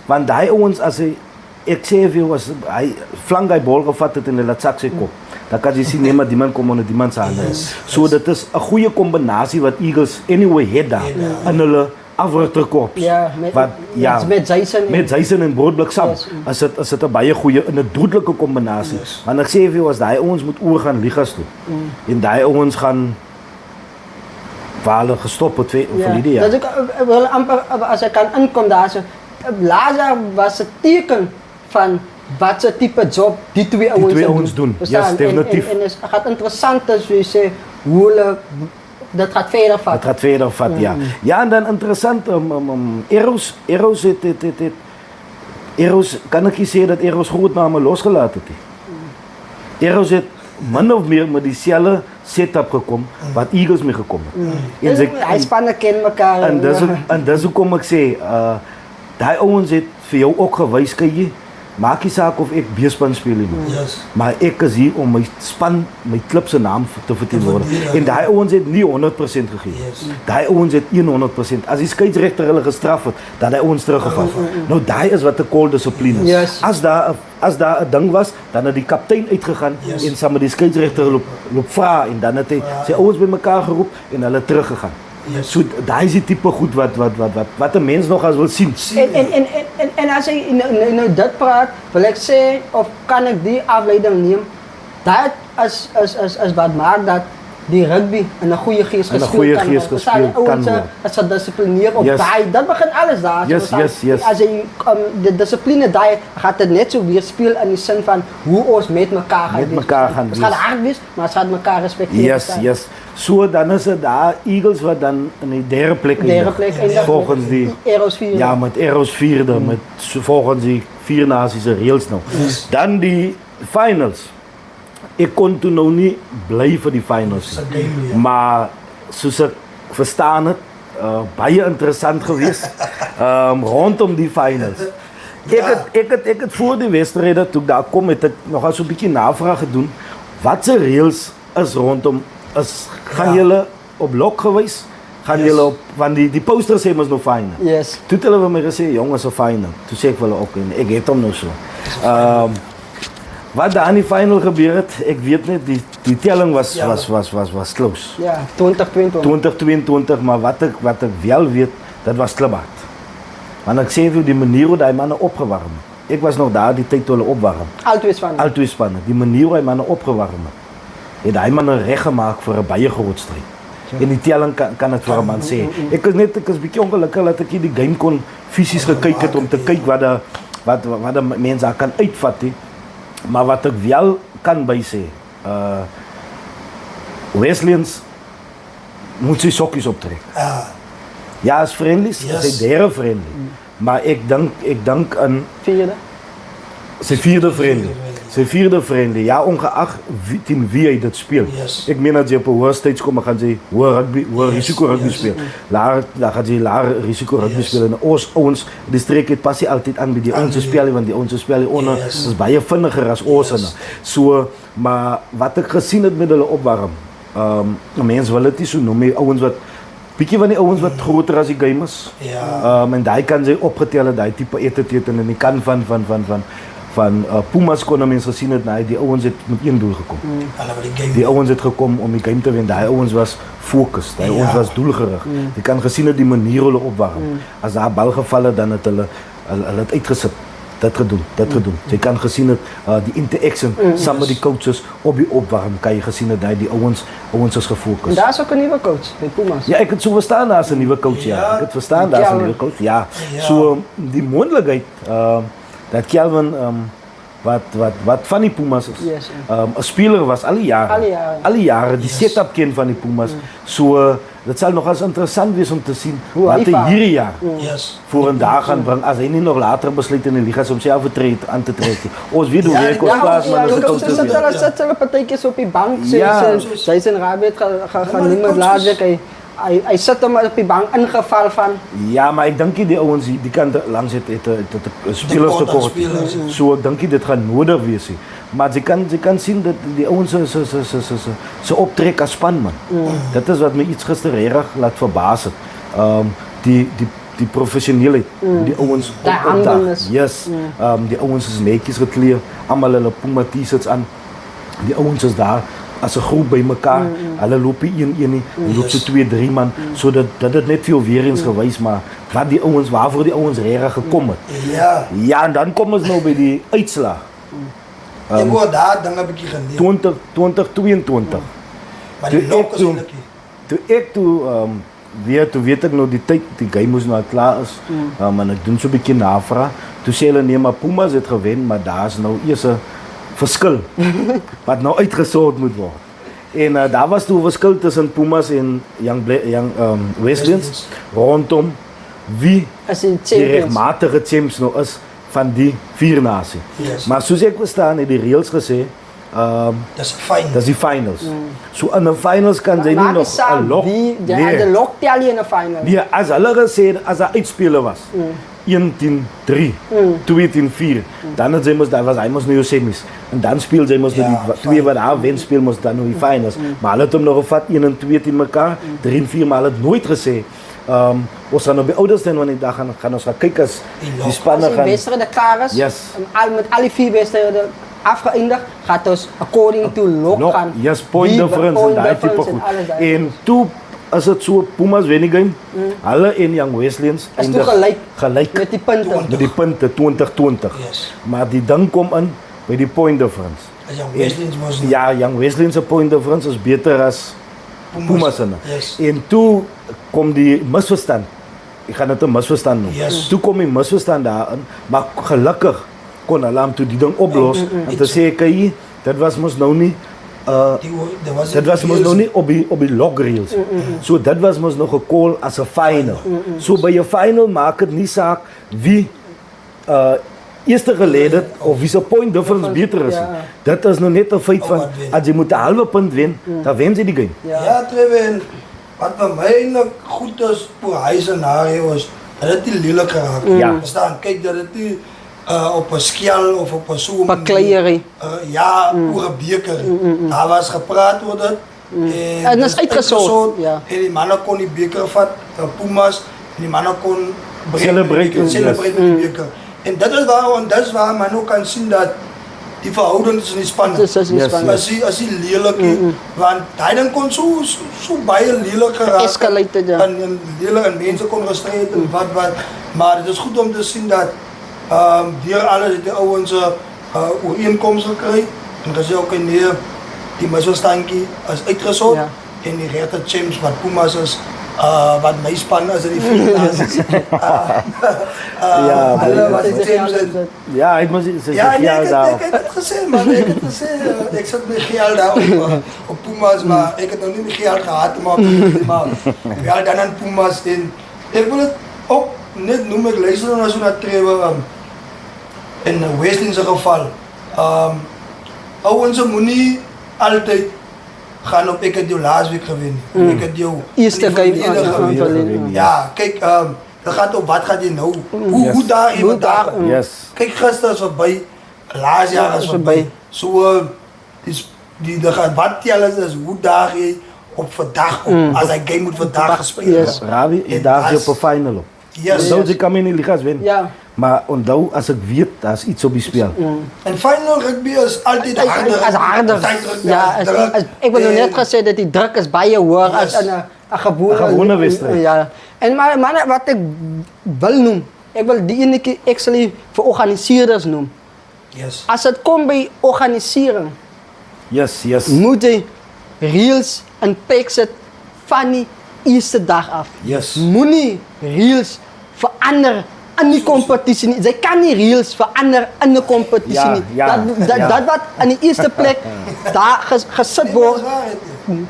Want daai ouens as hy ek sê vir jou as hy flank hy bal gevat het en hy laat sak sy kop. Dan kan jy sien nee maar die man kom onder die man se hande. So dit is 'n goeie kombinasie wat Eagles anyway het daar in hulle afwerterkorps. Ja, met Jason. Met Jason en broodblik saam. Yes. As dit 'n baie goeie in 'n dodelike kombinasie. Want ek sê vir jou as daai ouens moet oorgaan ligas toe. En daai ouens gaan waar hulle gestop het verlede jaar. Dat ik wil amper, als ik kan inkomen daar, Lazar was het teken van wat voor type job die twee ouens doen. Verstaan? Yes, definitief. En het gaat interessant is, wie ze, hoe hulle, dat gaat verder vatten. Het gaat verder vat, ja. Ja, en dan interessant, Eros, kan ek nie sê dat Eros groot name losgelaat het nie. Eros het min of meer met dieselfde setup gekom wat Eagles mee gekom het. Hij spannen kennen elkaar. En dis hoekom ek sê, daai ouens het vir jou ook gewys, kyk jy, maak nie saak of ek B-span speel nie. Yes. Maar ek is hier om my span, my klub se naam te verteenwoordig. En daai ouens het nie 100% gegee. Yes. Daai ouens het 100%. As die skeieregter hulle gestraf het, dat hy ouens teruggeval. Nou daai is wat 'n cold dissipline is. Yes. As daar 'n ding was, dan het die kaptein uitgegaan en saam met die skeieregter loop vra en dan het hy sy ouens bymekaar geroep en hulle teruggegaan. Yes. So daai is die tipe goed wat 'n mens nog as wil sien. En als ik nou dat praat, wil ik zeggen, of kan ik die afleiding nemen, dat als wat maakt dat die rugby in een goede geest In 'n gespeeld goeie kan geest worden. gespeeld kan worden. Als ze disciplineren op Yes. die, dat begint alles daar. Yes, Zo, yes, yes. Als je de discipline daar gaat het net zo weer spelen in de zin van hoe ons met elkaar gaan. Met elkaar gaan Het gaat wees. hard wees, maar het gaat elkaar respecteren. Yes. So dan is dit daar Eagles wat dan in die derde plek eindig. volgens die Eros 4. ja met Eros vierde met volgens die vier nasies se reëls nou. Dan die finals. Ek kon toe nou nie bly vir die finals nie. Maar soos ek verstaan het, baie interessant geweest rondom die finals. Ek het voor die wedstryde toe ek daar kom het ek nog so 'n bietjie navraag gedoen. Wat se reëls is rondom gaan julle op lok gewys? Gaan julle op want die posters sê mos nou final. Yes. Toe het hulle vir my gesê jongens, 'n final. Toe sê ek vir hulle ook en ek het hom nou so. Wat daar in die final gebeur het, ek weet net die telling was close. Ja, 2022. 2022, maar wat ek wel weet, dit was kliphard. Want ek sê vir jou die manier hoe daai manne opgewarm het. Ek was nog daar die tyd toe hulle opwarm. Altyd spanne. Die manier hoe hy manne opgewarm het hy manne reggemaak vir 'n baie groot stryd. En die telling kan dit vir 'n man sê. Ek is bietjie ongelukkig dat ek nie die game kon fisies gekyk het om te kyk wat die mense daar kan uitvat nie. Maar wat ek wel kan by sê, Wesleyans moet sy sokkies optrek. Ja, is friendly, sy derde friendly. Maar ek dink aan sy vierde friendly. Ja, ongeag teen wie hy dit speel. Yes. Ek meen as jy op 'n hoë stage kom, gaan jy hoë risiko rugby speel. Dan gaan jy laer risiko rugby speel en ons die streek het passie altyd aan by die ons speel want die ons speel onder is baie vinniger as ons en so, maar wat ek gesien het met hulle opwarm. Mense wil dit nie so noem, ouens wat bietjie van die ouens wat groter as die game is. Ja. En daai kan sy opgetel het, daai tipe attitude en in die kan van Pumas kon mense gesien het, die ouens het met een doel gekom. Die ouens het gekom om die game te wen. Daai ouens was fokus, daai ouens was doelgerig. Jy kan gesien het die manier hoe hulle opwarm. As daar bal geval het, dan het hulle hulle het uitgesit. Dit gedoen. Jy kan gesien het die interaction saam met die coaches op die opwarm kan jy gesien het die ouens is En gefokus. daar is ook 'n nuwe coach by Pumas. Ja, ek het so verstaan daar's 'n nuwe coach ja. Ja. Ek het verstaan daar's 'n nuwe coach. Ja. So die moontlikheid dat Kelvin wat van die Pumas is. Yes, 'n speler was al die jare. Al die jare die setup ken van die Pumas. So dit sal nog eens interessant wees om te sien Hoe wat hy hy vaar. hierdie jaar Yes. voor een dag gaan bring as hy nie nog later besluit in die liga om self aan te trek nie. Ons weet hoe Ja, werk ons ja, plaas maar ja, as 'n ja, coach ja, is. ja. Hulle sit hulle partytjies op die bank. Ja. Sy sien Rabiet gaan maar niemand die laat coaches- week. Hy sit hom op die bank ingeval van. Ja, maar ek dink die ouens die kant langs het 'n spelers Tekort aan tekort. spelers, ja. So ek dink dit gaan nodig wees nie. Maar jy kan sien dat die ouens se optrek as span man. Dit is wat my iets gister reg laat verbaas het. Die professionaliteit, die ouens Die op dag. handenis. Yes. Die ouens is netjies gekleed, almal hulle Puma T-shirts aan. Die ouens is daar as 'n groep bymekaar. Hulle loop nie een nie, hulle loop so 2-3 man sodat dit net veel weer eens gewys maar wat die ouens waarvoor die ouens reg gekom het. Ja. Ja, en dan kom ons nou by die uitslag. Ek wou daar dinge 'n bietjie geleer. 2022. Maar die toe lok ek is toe- eintlik Toe weet ek nou die tyd die game moes nou al klaar is. En ek doen so 'n bietjie navraag. Toe sê hulle nee, maar Pumas het gewen, maar daar's nou eers 'n verskil wat nou uitgesort moet word. En daar was toe 'n verskil tussen Pumas en Young Wesleyans rondom wie As die die champions. regmatige champs nou is van die vier nasie. Yes. Maar soos ek verstaan het die reëls gesê, Dis fyn. dis die finals. So in 'n finals kan jy nie Maak nie nog saak 'n lok wie die lok tel jy in 'n final. Nee, as hulle gesê het as 'n uitspeler was. 1-10-3, 2-10-4. Dan het hy mos nou jou semis. En dan speel jy mos nou Ja, die twee wat daar wen speel mos dan nou die finals. Maar hulle het hom nog gevat 1 en 2 teen mekaar, 3 en 4, maar hulle het nooit gesê ons gaan op die ouderste van die dag gaan ons gaan kyk as die spanne As die gaan wedstryde klaar is, Yes. met al die 4 wedstryde afgeëindig, gaat ons according to lok gaan. Yes, point Wie difference en daai tipe difference goed. alles daai En goed. toe as dit so Pumas wen die game, hulle en Young Wesleyans Is toe eindig gelyk met die punte. met die punte 2020. Yes. Maar die ding kom in by die point difference. As Young Wesleyans was nie. Ja, Young Wesleyans se point difference is beter as Pumas se. Yes. En toe kom die misverstand. Ek gaan dit 'n misverstand noem. Yes. Toe kom die misverstand daarin, maar gelukkig kon hulle hom toe die ding oplos en te sê kyk, dit was mos nou nie dit was mos nou nie op die log reels. So dit was mos nog gekol as 'n final. So by 'n final maak dit nie saak wie eerste gelê het of wie se point difference beter is. Ja. Dit is nou net 'n feit van wat wen. as jy moet 'n halwe punt wen, dan wen jy die game. Ja, Treven, wat vir my eintlik goed is vir hy scenario is dat dit nie lelik geraak het. Ja. Verstaan, kyk dat dit nie op 'n skel of op 'n so Bakleierie. Ja, oor 'n beker. Daar was gepraat oor dit. En dit is uitgesort, ja. En die manne kon die beker vat, Pumas, en die manne kon Celebrate, met die beker. En dit is waar man ook kan sien dat die verhoudings in die spanne Dis is die Yes, span. as die lelik want daai ding kon so baie lelik geraak Escalated, ja. en lelik en mense kon gestrei het en wat maar dit is goed om te sien dat deur alles het die ouens ooreenkomste gekry en gesê ook nee die misverstandjie is uitgesort Ja. en die regte champs wat Pumas is wat my span is in die finale Ja, hulle was Dit is champs die en hele- Ja, ek moet sê ja, nee, ja, ek het het gesê man, ek het gesê ek sit met geld daar op Pumas, maar ek het nou nie die geld gehad maar wel dan aan Pumas en ek wil het ook net noem ek luister na so na Trevor in West in se geval. Ouens moenie altyd gaan op ek het jou laasweek gewen. Ek het jou Eerste in die game verlede gewen. verleden. Ja, kyk, dit gaat op wat gaat jy nou? Hoe daar jy Hoe vandag? daar- Yes. Kyk, gister is verby, laas jaar is verby. So die gaan wat tel is hoe daag jy op vandag op as hy game moet vandag gespeel Yes. word. Ravi, En daar is as- op 'n final op. Yes. Onthou jy kan nie in die ligas wen. Ja. Maar onthou as ek weet daar's iets op die spel. En final rugby is altyd harder. As harder. Tydrugby, Ja, as druk. ek wil nou net En- gesê dat die druk is baie hoër as Yes. in 'n gewone Gewone wedstryd. Ja. En maar wat ek wil noem ek wil die ene keer actually vir organiseerders noem. Yes. As dit kom by organisering, Yes, yes. moet jy reels in plek sit van die eerste dag af. Yes. Moenie reels verander in die kompetisie nie. Jy kan nie reels verander in 'n kompetisie Ja, nie. ja, ja. Dat wat in die eerste plek daar gesit word,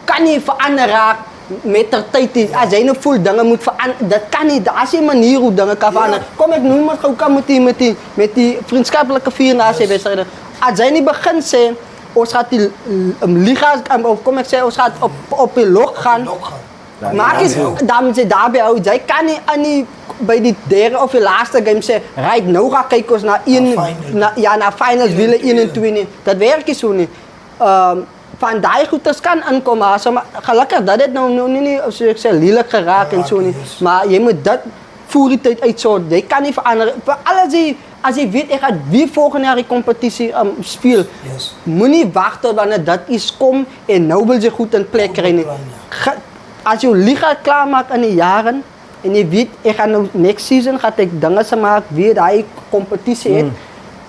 kan nie verander raak met ter tyd nie. As jy nou voel dinge moet verander, dit kan nie. Daar's 'n manier hoe dinge kan verander. Kom ek noem maar gou kan met die vriendskaplike 4 nasie wedstryde. As jy nie begin sê ons gaat die liga, of kom ek sê ons gaat op die lok gaan. Maak eens, dan moet jy daarbij hou. Jy kan nie by die derde of die laaste game sê, right, nou gaan kyk ons na na finals wiele 1 en 2 nie. Dat werk nie so nie. Van daai goeders kan inkom, maar gelukkig dat dit nou nie so ek sê lelik geraak en so nie. Maar jy moet dit voor die tyd uitsort. Jy kan nie verander. As jy weet ek gaan wie volgende jaar die kompetisie speel. Yes. Moenie wag tot wanneer dit iets kom en nou wil jy goed in plek kry nie. As jy liga klaar maak in die jaren en jy weet ek gaan nou next season gaan ek dinge se maak wie daai kompetisie het.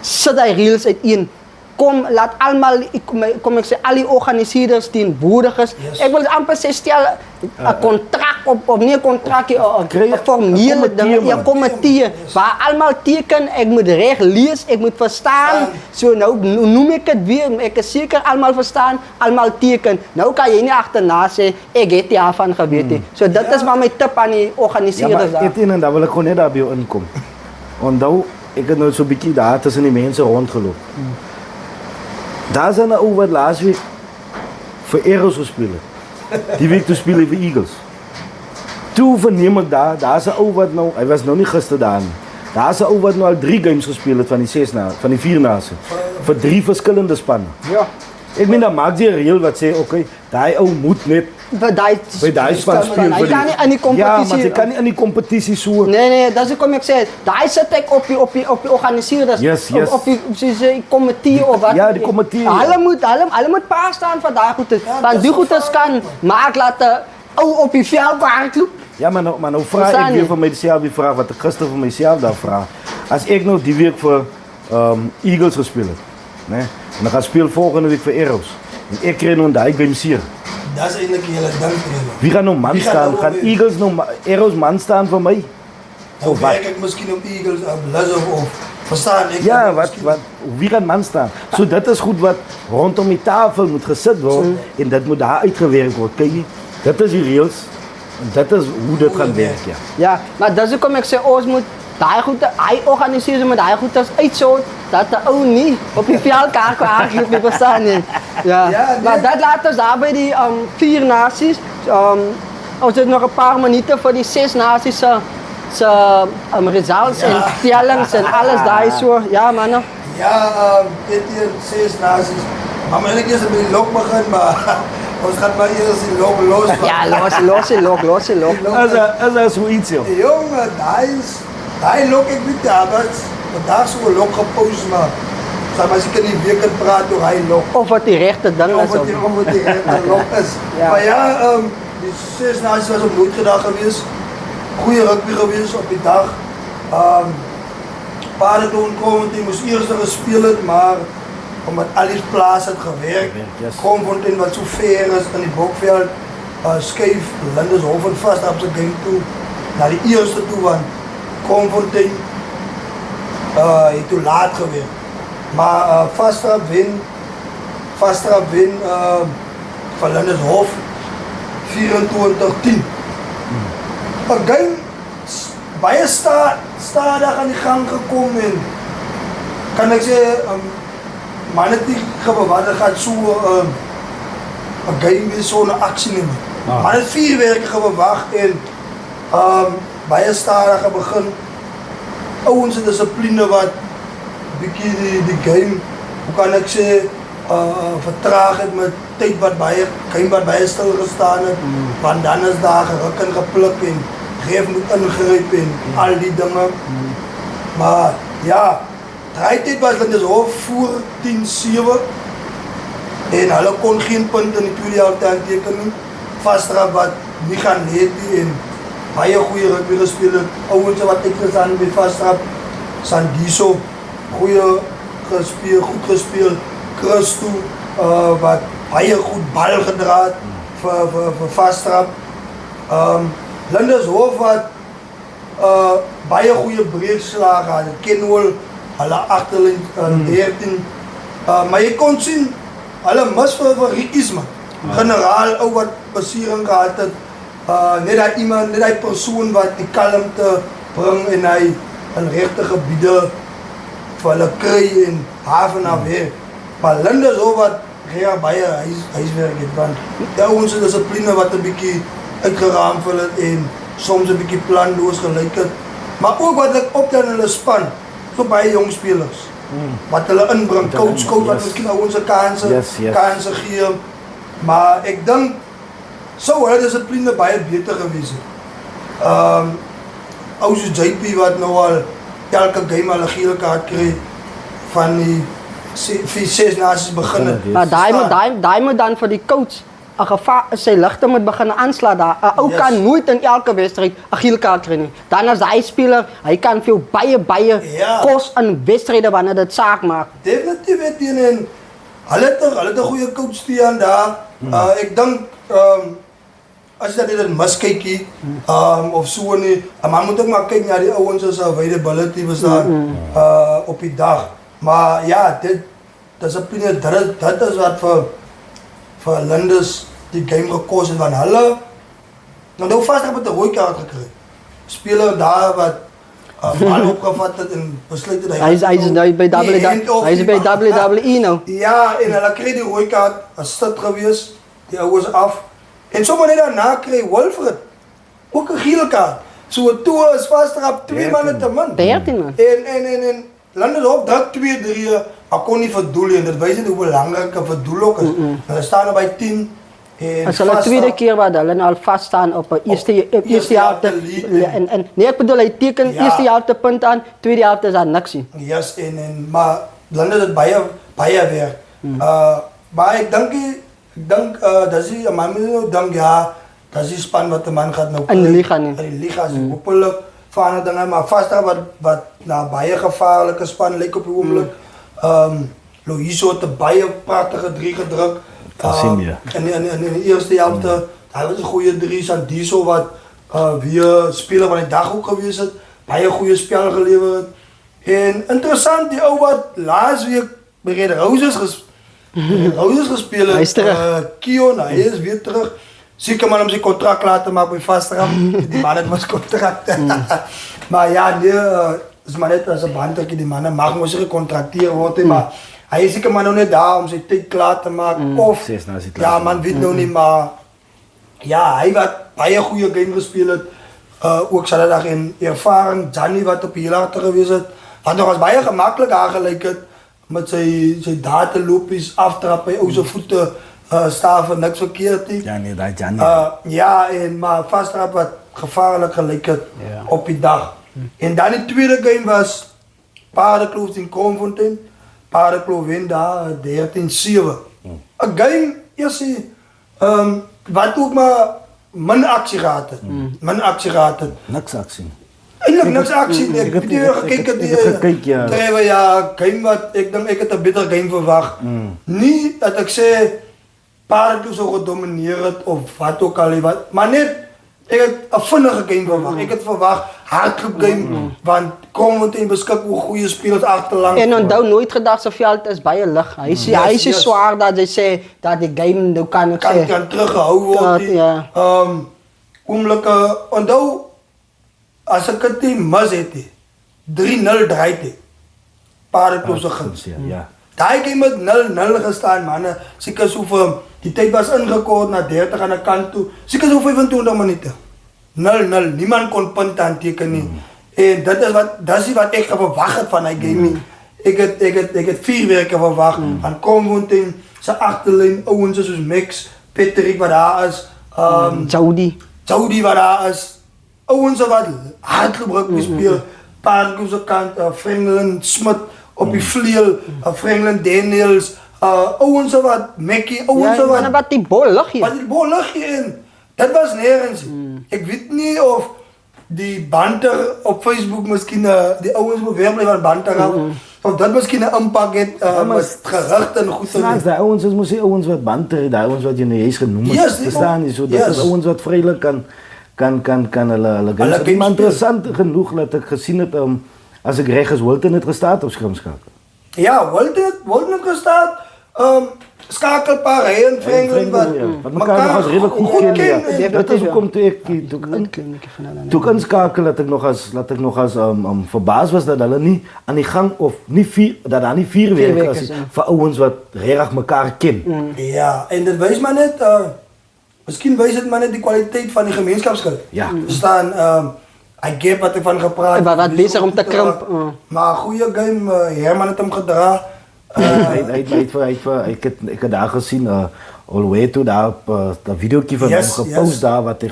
Sit hy reels uiteen. Kom, laat almal, kom ek sê, al die organiseerders teenwoordig is. Yes. Ek wil amper sê, stel 'n kontrak of nie 'n kontrak, 'n formele ding, 'n komitee, waar almal teken, ek moet reg lees, ek moet verstaan. So nou noem ek dit weer, ek is seker almal verstaan, almal teken. Nou kan jy nie agterna sê, ek het nie daarvan geweet nie. So dit is maar my tip aan die organiseerders daar. Ja, maar en dan wil ek gewoon net daarbij inkom. Onthou, ek het nou so 'n bietjie daar tussen die mense rondgeloop. Daar is 'n ou wat laas week vir Eagles gespeel het. Die week toe speel hy vir Eagles. Toe verneem ek daar's 'n ou wat nou, hy was nou nie gister daar nie. Daar's 'n ou wat nou al 3 games gespeel het van die 4 nasie. Vir 3 verskillende spanne. Ja. Ek meen dan maak jy 'n reël wat sê, okay, daai ou moet net by daai span speel. Hy kan nie in die kompetisie. Ja, maar jy kan nie in die kompetisie so. Nee, dat is kom ek sê. Daai sit ek op die organiseerders. Yes. Op die komitee of wat. Ja, die komitee. Hulle moet pa staan vir daai goeie. Want die goeie kan maak laat 'n ou op die veld hardloop. Ja, maar nou vraag ek weer vir myself die vraag wat ek gister vir myself daar vra. As ek nou die week vir Eagles gespeel het, né? En dan gaan speel volgende week vir Arrows. En ek kry nou daai game seer. Dat is eintlik die hele ding. Wie gaan nou man staan? Gaan Eagles nou Arrows man staan vir my? Of werk ek miskien op Eagles of verstaan ek? Ja, wat wie gaan man staan? So dit is goed wat rondom die tafel moet gesit word en dit moet daar uitgewerk word. Kyk jy, dit is die reëls en dit is hoe dit gaan werk, ja. Ja, maar dis hoekom ek sê ons moet daai goeie, hy organiseer met daai goedes uitsort dat 'n ou nie op die veld kan hardloop nie, verstaan nie. Ja, maar dat laat ons daar by die 4 nasies. Ons het nog 'n paar minute vir die 6 nasies se results en tellings en alles daai so. Ja, man. Ja, dit hier 6 nasies. Maar my eintlik is by die lok begin, maar ons gaan maar eers die lok los. Ja, los die lok. As so iets joh. Jonge, daai lok ek weet ja, wat vandag so 'n lok gepost maar sal maar seker nie week kan praat oor hy lok. Of wat die regte ding is of wat die regte lok is. Ja. Maar ja, die 6 nasies was op Noordgedag geweest. Goeie rugby geweest op die dag. Paardentoon Komfontein moes eers gespeel het, maar omdat al die plase het gewerk, Komfontein wat so ver is in die Bokveld, skuif Lindeshof en Vastrap se game toe na die eerste toe, want Komfontein het toe laat gewerk. Maar Vastrap wen van Lindeshof 24-10. 'n game baie stadig aan die gang gekom en kan ek sê man het nie gewag gaan so 'n game weer so 'n aksie neem. Man het 4 weke gewag en baie stadig begin. Ouens se dissipline wat bietjie die game, hoe kan ek sê, vertraag het met tyd wat baie stil gestaan het, want dan is daar geruk en gepluk en Geef moet ingryp en al die dinge. Maar ja, draaityd was Lindeshof voor 10-7 en hulle kon geen punt in die tweede helfte aanteken nie. Vastrap wat nie gaan leed nie en baie goeie rugby gespeel het. Ouens wat ek gestaan by Vastrap, Sandiso, goeie gespeel, goed gespeel. Christo, wat baie goed bal gedra het vir Vastrap. Lindershof wat baie goeie breedslae gehad. Kenwell, hulle agterlyn 13. Maar jy kon sien, hulle mis vir Rickies man. Generaal, ou wat besiering gehad het. Net die persoon wat die kalmte bring en hy in regte gebiede vir hulle kry en haven af weer. Maar Lindershof wat baie huiswerk het, want die ouens se dissipline wat 'n bietjie uitgeraam vir het en soms 'n bietjie planloos gelyk het. Maar ook wat ek optel in hulle span, so baie jong spelers. Wat hulle inbring, coach wat miskien ouens se kanse gee. Maar ek dink sou hulle dissipline baie beter gewees het. Ou so JP wat nou al elke game al 'n gele kaart kry van die 6 nasies begin het. Maar daai moet dan vir die coach 'n gevaar sy ligte moet begin aanslaan daar. 'n Ou kan nooit in elke wedstryd 'n gele kaart kry nie. Dan as hy speler, hy kan veel baie kos in wedstryde wanneer dit saak maak. Definitief het hy en hulle het 'n goeie coach staan daar. Ek dink as jy dit miskykie of so nie, man moet ook maar kyk na die ouens se availability was daar op die dag. Maar ja, dit is 'n plek dat is wat vir Linders die game gekos het, want hulle nou Vastrap met 'n rooi kaart gekry. Speler daar wat bal opgevat het en besluit het hy is nou by WWE nou. Ja, en hulle kry die rooi kaart, as stit gewees, die ouens af. En sommer net daarna kry Wilfred ook 'n gele kaart. So toe is Vastrap 2 manne te min. 13 man. En Lindershof druk 2-3, maar kon nie verdoel nie. Dit wys net hoe belangrik 'n verdoel ook is. Hulle staan nou by 10 en as hulle tweede keer wat hulle nou al vas staan op 'n eerste helfte en nee, ek bedoel hy teken eerste helfte punt aan, tweede helfte is daar niks nie. Yes, en maar Linders het baie werk. Maar ek dink dat jy man moet dink ja, dat is die span wat 'n man gaan nou in die liga nie. In die liga is hopelik van dinge, maar Vastrap wat na baie gevaarlike span lyk op die oomblik. Loiso het 'n baie pragtige 3 gedruk. In die eerste helfte, hy was 'n goeie 3, Sandiso wat weer speler van die dag ook gewees het, baie goeie spel gelewer het. En interessant, die ou wat laasweek by Red Roses gespeel het, Kion, hy is weer terug. Seker man om sy kontrak klaar te maak by Vastrap, die man het mos kontrak. Maar ja, nee, is maar net as 'n bandertjie, die manne mag mos gekontrakteer word, maar hy is seker maar nou net daar om sy tyd klaar te maak, of, ja man weet nou nie, maar ja, hy wat baie goeie game gespeel het, ook Saterdag en ervaring, Johnny wat op heel hartig gewees het, wat nog as baie gemaklik aangelyk het, met sy datelopies, aftrap by ou se voete, staan vir niks verkeerd nie. Ja nee, daai Johnny. Ja, en maar Vastrap wat gevaarlik gelyk het op die dag. En dan die tweede game was Paardekloof teen Komfontein. Paardekloof wen daar 13-7. 'n Game, wat ook maar min aksie gehad het. Niks aksie. Eintlik niks aksie. Ek het weer gekyk het die game wat ek dink ek het 'n beter game verwag. Nie dat ek sê Paardekloof sou gedomineer het of wat ook al, maar net ek het 'n vinnige game verwag. Ek het verwag hardloop game, want Komfontein beskik oor goeie spelers agterlangs. En onthou nooit gedag se veld is baie lig. Hy sê swaar dat hy sê dat die game nou kan teruggehou word. Oomblikke, onthou as ek dit nie mis het, 3-0 draai het. Paardekloof se guns. Ja. Daai game het 0-0 gestaan, manne. Seker so vir die tyd was ingekort na 30 aan 'n kant toe. Seker so 25 minute. 0-0. Niemand kon punte aanteken nie. En dit is wat ek verwag het van hy game nie. Ek het 4 weke verwag van Komfontein se agterlyn ouens soos Max, Patrick wat daar is, Jody wat daar is. Ouens wat hardloop rugby speel. Paardekloof se kant, Franklin Smith op die vleuel, Franklin Daniels, ouens wat Mackie, ouens wat die bol lig hier. En dit was nergens. Ek weet nie of die banter op Facebook miskien die ouens moet wegbly van banter af. Of dat miskien 'n impak het met gerugte en goed. Snaaks, die ouens is mos die ouens wat banter, die ouens wat jy nie eens genoem het. Yes, Verstaan jy? So dit is ouens wat vrylik kan hulle games. Dit is interessant genoeg dat ek gesien het as ek reg is, Wilton het gestaan op skrimskakel. Ja, Wilton het gestaan. Skakelpaar en Franklin wat mekaar nog as redelijk goed ken. Ja, Dat is hoekom toe ek inskakel dat ek nog as verbaas was dat hulle nie aan die gang of dat daar nie 4 weke is vir ouens wat regtig mekaar ken. Ja, en dit wys maar net miskien wys dit maar net die kwaliteit van die gemeenskapsgeld. Ja. Verstaan ek gee wat ek van gepraat. Wat besig om te krimp. Maar 'n goeie game, Herman het hom gedra. Ik heb daar gezien, Olweto daar op dat videootje van hem gepost daar wat hij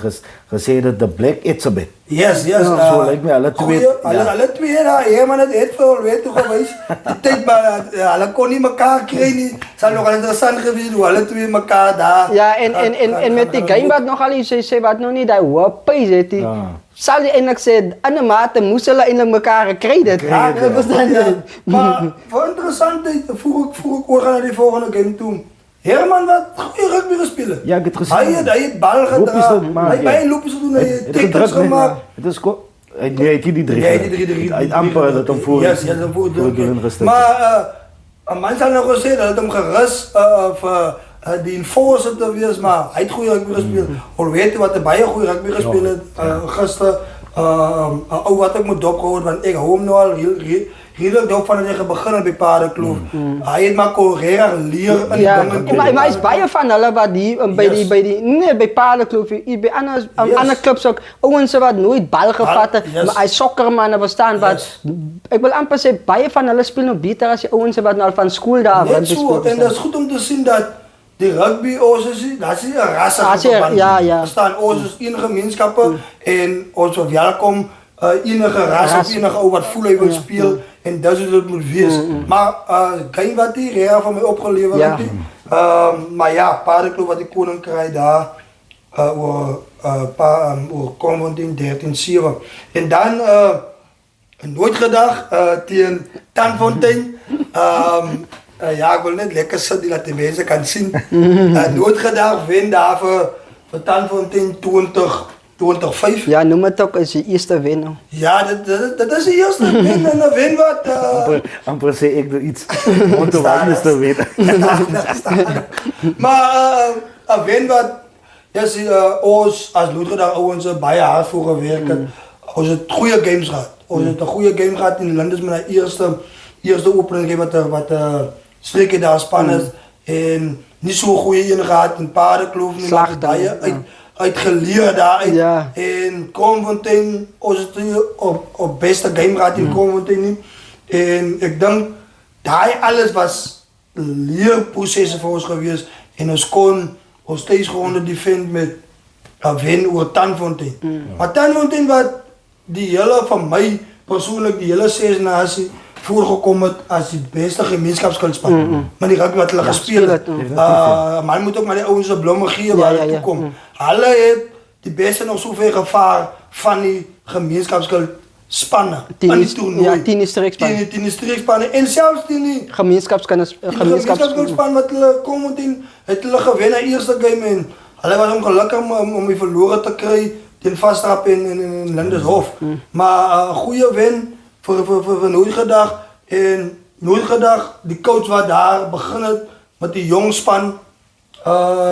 gezegd had, the Black Elizabeth. Yes. Zo lijkt mij alle twee. Alle twee daar, Herman het voor Olweto geweest. Die tijd maar, hulle kon niet elkaar krijgen. Het zou nog interessant geweest hoe alle twee elkaar daar. Ja, en met die game wat nog al iets zei, wat nog niet, dat wappies het die. Zal je eindelijk zeggen, aan de mate moesten hulle eindelijk elkaar krijgen. Ja, maar voor interessantheid, vroeg ik oorgaan naar die volgende game toe. Herman wat goede rugby gespeeld. Ja, ik heb het gezien. Hij heeft bal gedraaid. Hij heeft loopjes gedaan, hij heeft tikkers gemaakt. Het is nee, hij heeft die 3. Hij heeft die 3. Hij heeft amper dat hem voor de maar een man zal nog gezegd dat hem gerust die enforcer te wees, maar hij heeft goede rugby gespeeld. Al weet wat hij bij een goede rugby gespeeld heeft. Gisteren, ook wat ik moet opgehouden, want ik hou hem nou al redelijk dop van dat je beginnen bij Paardenkloof. Hij heeft maar correra leren. Ja, maar hij is bij van hulle wat die bij Paardenkloof, bij andere clubs ook, ouens wat nooit bal gevat het, maar hij sokkermannen verstaan wat. Ik wil amper zeggen, bij van hulle spelen nog beter als je ouens wat nou van school daar net zo, en dat is goed om te zien dat die rugby dat is een rassenverband. Er staan ons in gemeenschappen en ons welkom enige ras of enige ou wat voel hy wil speel en dat is het moet wees. Maar geen wat die Rea van mij opgeleverd heeft. Maar ja, Paardenkloof wat die koning krijgt daar Komfontein 13-7. En dan nooit gedacht tegen Tanfontein. Ja, ik wil net lekker zitten dat de mensen kan zien. Nooit gedacht win daar voor Tanfontein 2005. Ja, noem het ook als je eerste win. Ja, dat is de eerste win en een win wat... amper zei ik er iets, want de eerste win. Maar een win wat... ons als Loedredag ouwens bij hard voor gewerkt. Ons het goede games gehad. Ons het een goede game gehad in de land is met de eerste opening wat strikken daar spannend en niet zo goede in gehad in Paardenkloof. Uitgeleerd daaruit. Ja. En Komfontein, ons het op beste game gehad in Komfontein. En ik denk, daar alles was leerprocessen voor ons geweest. En ons kon ons steeds gewoon defend met een win over Tanfontein. Maar Tanfontein wat die hele van mij persoonlijk, die hele 6 natie voorgekomen als die beste gemeenschapskundspan. Maar die rugby wat hulle gespeeld het. Man moet ook maar die ouens een blomme geven waar het toe komt. Hulle het die beste nog zoveel gevaar van die gemeenschapskundspannen. Ja, 10 streekspannen. 10 streekspannen. En zelfs die gemeenschapskundspan wat hulle komen in, het hulle gewinnen eerste game en hulle was ongelukkig om die verloren te krijgen ten vasttrap in Lindershof. Maar een goede win voor nooit gedacht. En nooit gedacht, die coach wat daar beginnen met die jongspan,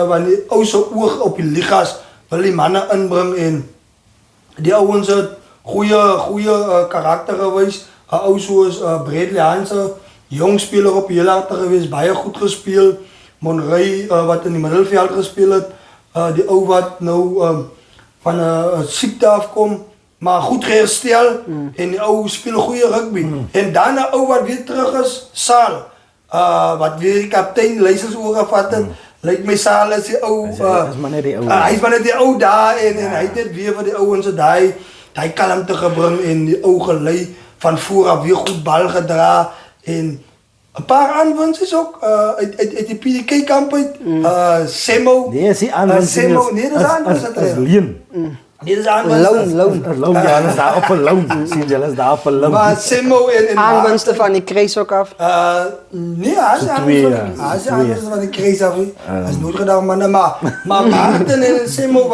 wanneer die oudste oog op die liga's wil die mannen inbrengen en die ouwens het goede karakter geweest. Ou zoals Bradley Hansen, jong speler op heel hard geweest, baie goed gespeeld. Monrey wat in die middelveld gespeeld het, die ou wat nou van een ziekte afkomt. Maar goed geherstel en die ou speel goede rugby. En daarna ou wat weer terug is, Saal. Wat weer die kaptein lijstens oorgevat het. Lijkt mij Saal is die ou. Hij is maar net die ou daar en hij heeft weer voor die ouwens die kalmte gebring en die ou gelei van vooraf weer goed bal gedra. En een paar aanwinst is ook uit die PDK kamp uit. Semo. Nee, is die aanwinst. Semo, nee, dat is aanwinst. Als Lien. Dit is aan Een loon, ja, dat is daar op een loon. Zie je, dat is daar op een loon. Maar Simo en Aanwinsten van die kreis ook af. Nee, hij is aanwinsten van die kreis af. Hij is nooit gedaan, maar Maarten en Simo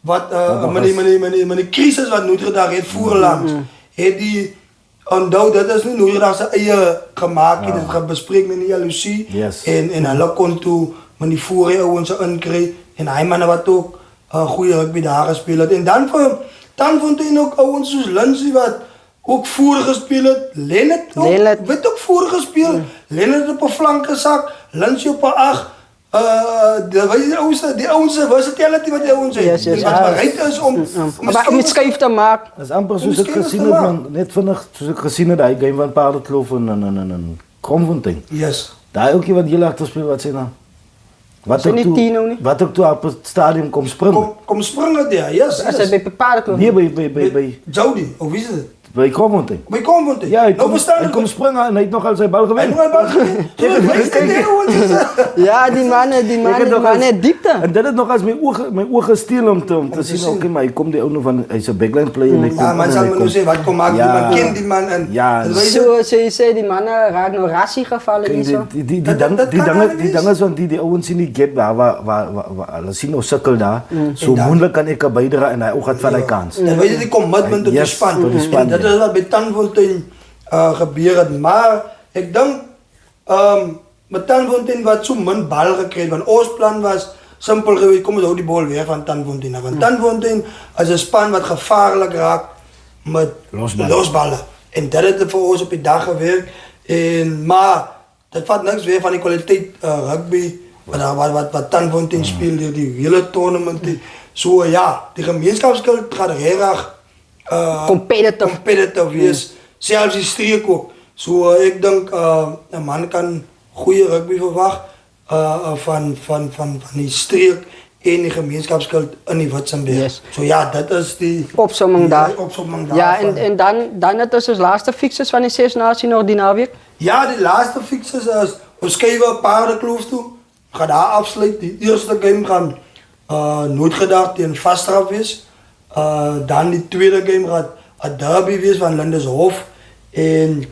meneer crisis wat nooit gedaan heeft, Voerland. Heeft die onthou, dat is nu nooit gedaan zijn eigen gemaakt. Dat gaat bespreken met die jaloezie. En hulle kon toe meneer Voerland ouwens inkrijgen. En hij man wat ook goede rugby daar gespeeld had. En dan vond hij ook ouwens zoals Lindsay wat ook voer gespeeld had. Lennart werd ook voer gespeeld. Lennart op een flankenzak, Lindsay op een 8. Die ouwens versatility wat die ouwens heeft. Die wat bereid is om met skyf te maken. Dat is amper soos ek gesien het, man. Net vinnig soos ek gesien het, die game van Paardenkloof en Kromfontein. Yes. Daar ook iemand heel achter speel, wat sê nou? Zijn die 10 nou niet? Wat ook toe op het stadion kom springen. Kom springen daar, yes. Als hij bij Paardenkloof? Nee, bij Jody, of wie is het? Bij Kromfontein. Bij Kromfontein? Ja, hij komt springen en hij heeft nog al zijn bal gewend. Ja, die mannen diepte. En dat is nog als mijn ogen stil om te zien, oké, maar hij komt die ook nog van, hij is een backline player. Ja, man zal me nu zeggen, wat kom maken, die man kent die man. Ja, zo je zei, die mannen raken nog rassie gevallen en zo. Die dingen van die ouwens in die gap daar, waar hulle zien nou sukkel daar, zo moeilijk kan ek bijdragen en hij ook gaat van die kans. En weet je, die commitment tot die span. En dat is wat bij Tanfontein gebeur het. Maar ik denk, met Tanfontein wat zo min bal gekregen. Want ons plan was simpel geweest, kom eens hou die bal weer van Tanfontein. Want Tanfontein is een span wat gevaarlijk raakt met losballen. En dat heeft voor ons op die dag gewerkt. Maar dat vat niks weer van die kwaliteit rugby. Wat Tanfontein speelde, die hele tournament. Zo ja, die gemeenschapskant gaat er heel erg competitive wees. Zelfs die streek ook. Zo ik denk een man kan goede rugby verwachten van die streek en die gemeenschapskant in die Witsenberg. Yes. Zo ja, dat is die opsomming daar. Ja, en dan het is dus laatste fixes van die 6 naties nog die naweek? Ja, die laatste fixes is, ons kijken Paardenkloof toe. Ga daar afsluiten. Die eerste game gaan nooit gedacht tegen Vastrap wees. Dan die tweede game gaat een derby wees van Lindeshof en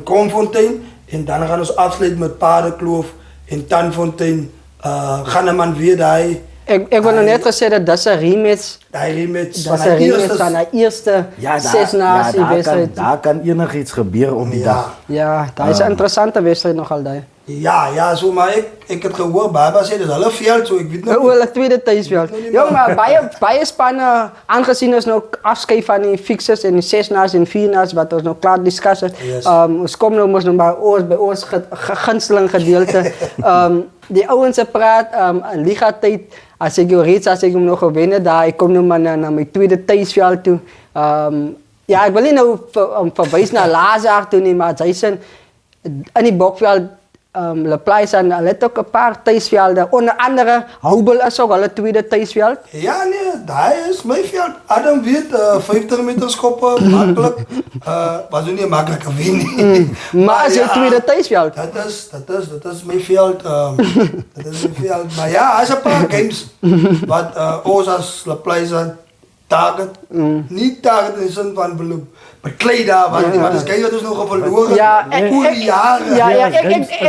Kromfontein. En dan gaan we afsluiten met Paardenkloof en Tanfontein. Gaan we man weer daar. Ik wil nog net gezegd dat dat is een rematch. Dat is een rematch van de eerste 6 naties wedstrijd. Daar kan enig iets gebeuren op die dag. Ja, dat is een interessante wedstrijd nogal daar. Ja, zo, maar ik heb gehoord, Baba zei, dat is alle veld zo, ik weet nog niet. Het tweede thuisveld. Ja, maar bij spannen, aangezien ons nog afscheid van die fixers en die 6 naties en 4 naties, wat ons nog klaar discussen. Ons komen nog maar bij ons gunsteling gedeelte. Die ouwens praat, liga-tijd, als ik hem nog gewinnen, daar, ik kom nu maar naar mijn tweede thuisveld toe. Ja, ik wil niet nou verwijzen naar Lazar toe, maar zij zijn in die bokveld. Le Plais en let ook een paar thuisvelden. Onder andere Houbel is ook al het tweede thuisveld. Ja, nee, dat is mijn veld. Adam weet 50 meter schoppen, makkelijk. Was ook niet makkelijk winnen. Maar is het tweede thuisveld? Dat is mijn veld. Dat is mijn veld. Maar ja, er is een paar games wat ons als Le Plais target. Niet target in de zin van beloop. Bekleed daar, want is kijk wat is nog verloren. Ja, oor die jaren.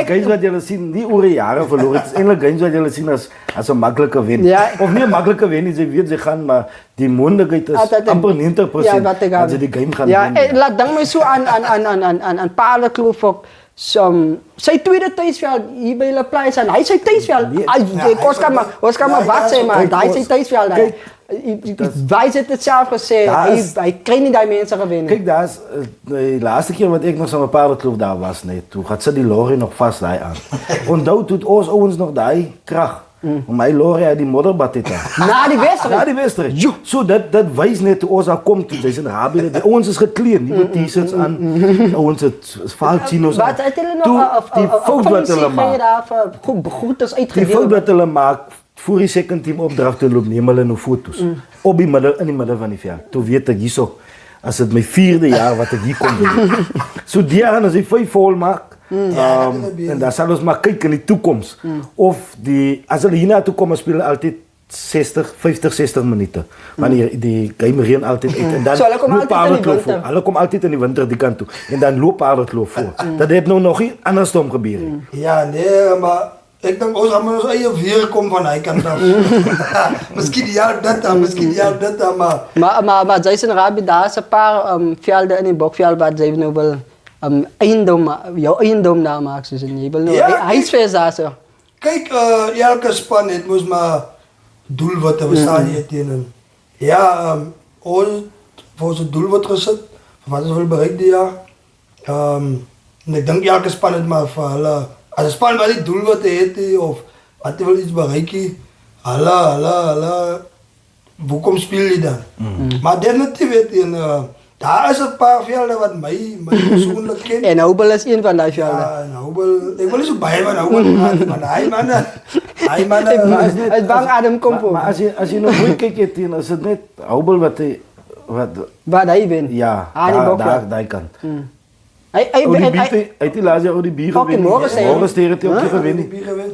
Games wat jullie zien, niet oor jaren verloren. Het is eigenlijk games wat jullie zien als een makkelijke win. Ja. Of niet een makkelijke win, ze weten ze gaan, maar die mogelijkheid is amper 90% dat ze die game gaan winnen. Ja, laat dan maar zo aan Paardenkloof ook. Zijn tweede thuisveld hier bij Le Plais en hij zijn thuisveld. Oscar maar wat zijn, maar hij zijn thuisveld. Wij zitten het zelf gezegd, hij kreeg niet die mensen gewinnen. Kijk, dat is de laatste keer wat ik nog zo'n Paardenkloof daar was, nee, toen gaat ze die lorry nog vast daar aan. Onthoud doet ons nog die kracht. Maar die lorry die modderbad dit daar. Na die wedstrijd? Zo, dat wijst net hoe ons daar komt toen. Zij zijn habielen, ons is gekleed, niet met t-shirts aan, ons het valchino's aan. Die fout wat hulle maakt. Die fout wat hulle maakt. Voor die second team opdracht te lopen, neem hulle nou foto's. In die middel van die veld. Toen weet ik hierzo, als het mijn 4e jaar wat ik hier kom doen. Zo die gaan als ik 5 vol maak. En dan zal ons maar kijken in de toekomst. Of die, als ze hier naartoe komen, spelen altijd 50, 60 minuten. Wanneer die game reën altijd uit. En dan So, hulle kom loopt altyd in die paardenkloof voor. winter. Hulle kom altijd in die winter die kant toe. En dan loopt paardenkloof voor. Dat heeft nou nog iets andersom gebeuren. Ja, nee, maar ik denk ons gaan met ons eigen weer komen van hij kan af. Misschien ja dat, misschien ja dat, maar Maar Jason Rabi, daar is een paar velden in die bokveld waar zij nu wel jouw eiendom daar maken. Dus je wil nu Ja, huisvest daar zo. kijk, elke span het moest maar doelwitte, we staan hier tegen. Ja, ons voor zijn doelwit gezet, wat is wel bereikt dit jaar. En ik denk elke span het maar voor hulle, als een span wat die doelwit heeft, of wat hij wil iets bereiken, hulle, hoe kom speel je dan? Maar definitief weet je, daar is een paar velden wat mij persoonlijk kent. En Hobel is een van die velden. Ja, nou, ik wil niet zo bij van Hobel praten, maar hij man, Het bang Adam komt op. Maar als je nog goed kijkt, is het net Hobel wat Waar hij wint. ja, Aan die bokveld. daar kan. Hij Uit die laatste jaar die bier Fucking gewinnen. morgen Tegen het ook gewinnen. bier gewend.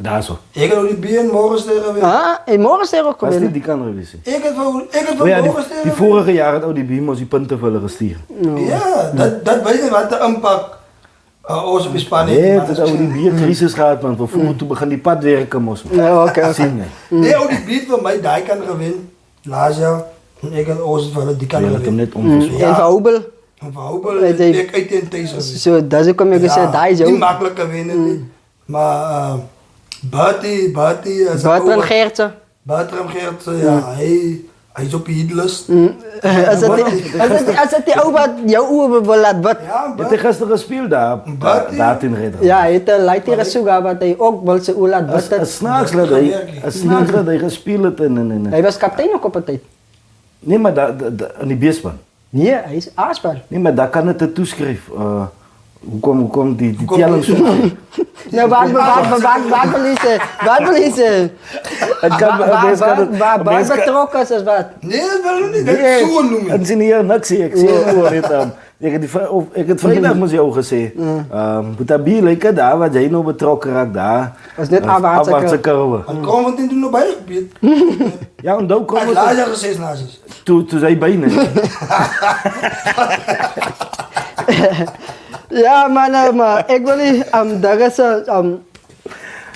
Daar zo. Ik heb ook die bier en morgen tegen weer. en morgen is er ook Was die gewinnen. die kan releasen? Ik heb Oh van ja, morgen die tegen vorige jaar had ODB moest die punten vullen gestuurd. Ja, dat weet je wat de impact ons op Spanje Nee, het is over die biercrisis gaat man. We voelen toen begon die pad werken moest man. Ja, oké. Zien hè. Nee, ook die bier van mij, die kan gewinnen. Laatst jaar. En ik heb ons van die kan Je had hem gewinnen. net omgezet. En van Hobel. En van Hobel, Weet je- ik uit in deze. Zo, dat is ook om je gezegd, daar is niet ook. makkelijk gewinnen niet. Maar Bertie, Buiten Geertje. Bertram Geert, ja, hij is op je hitlist. Als het die oude jouw oer wil laten wat. Ja, Je hebt gisteren gespeeld daar. Bertie. Daar in Redder. Ja, hij heeft een leidt hier zoeken wat hij ook wil ze oer laten wat. Als snaaks dat hij gespeeld heeft en Hij was kapitein ook op het tijd. nee, maar aan die beestman. Nee, hij is aaspan. Nee, maar daar kan het er toeschrijven. Hoe komt die komt telling die- zo? Nou, waar verliezen? Het kan Waar betrokken is wat? Nee, dat wil ik niet. Dat is zo noemen. Het is niet hier niks. Ik zie het hoor. Ik heb vrijdag met jou gezegd. Moet bier lekker daar, wat jij nou betrokken raakt daar. Dat is net afwaartse curve. Maar kom wat in toen nog bij gebied. Ja, en dan Hij komen is laatst we jaar gezegd naast. toen zei bijna. Ja, maar ik wil niet, daar is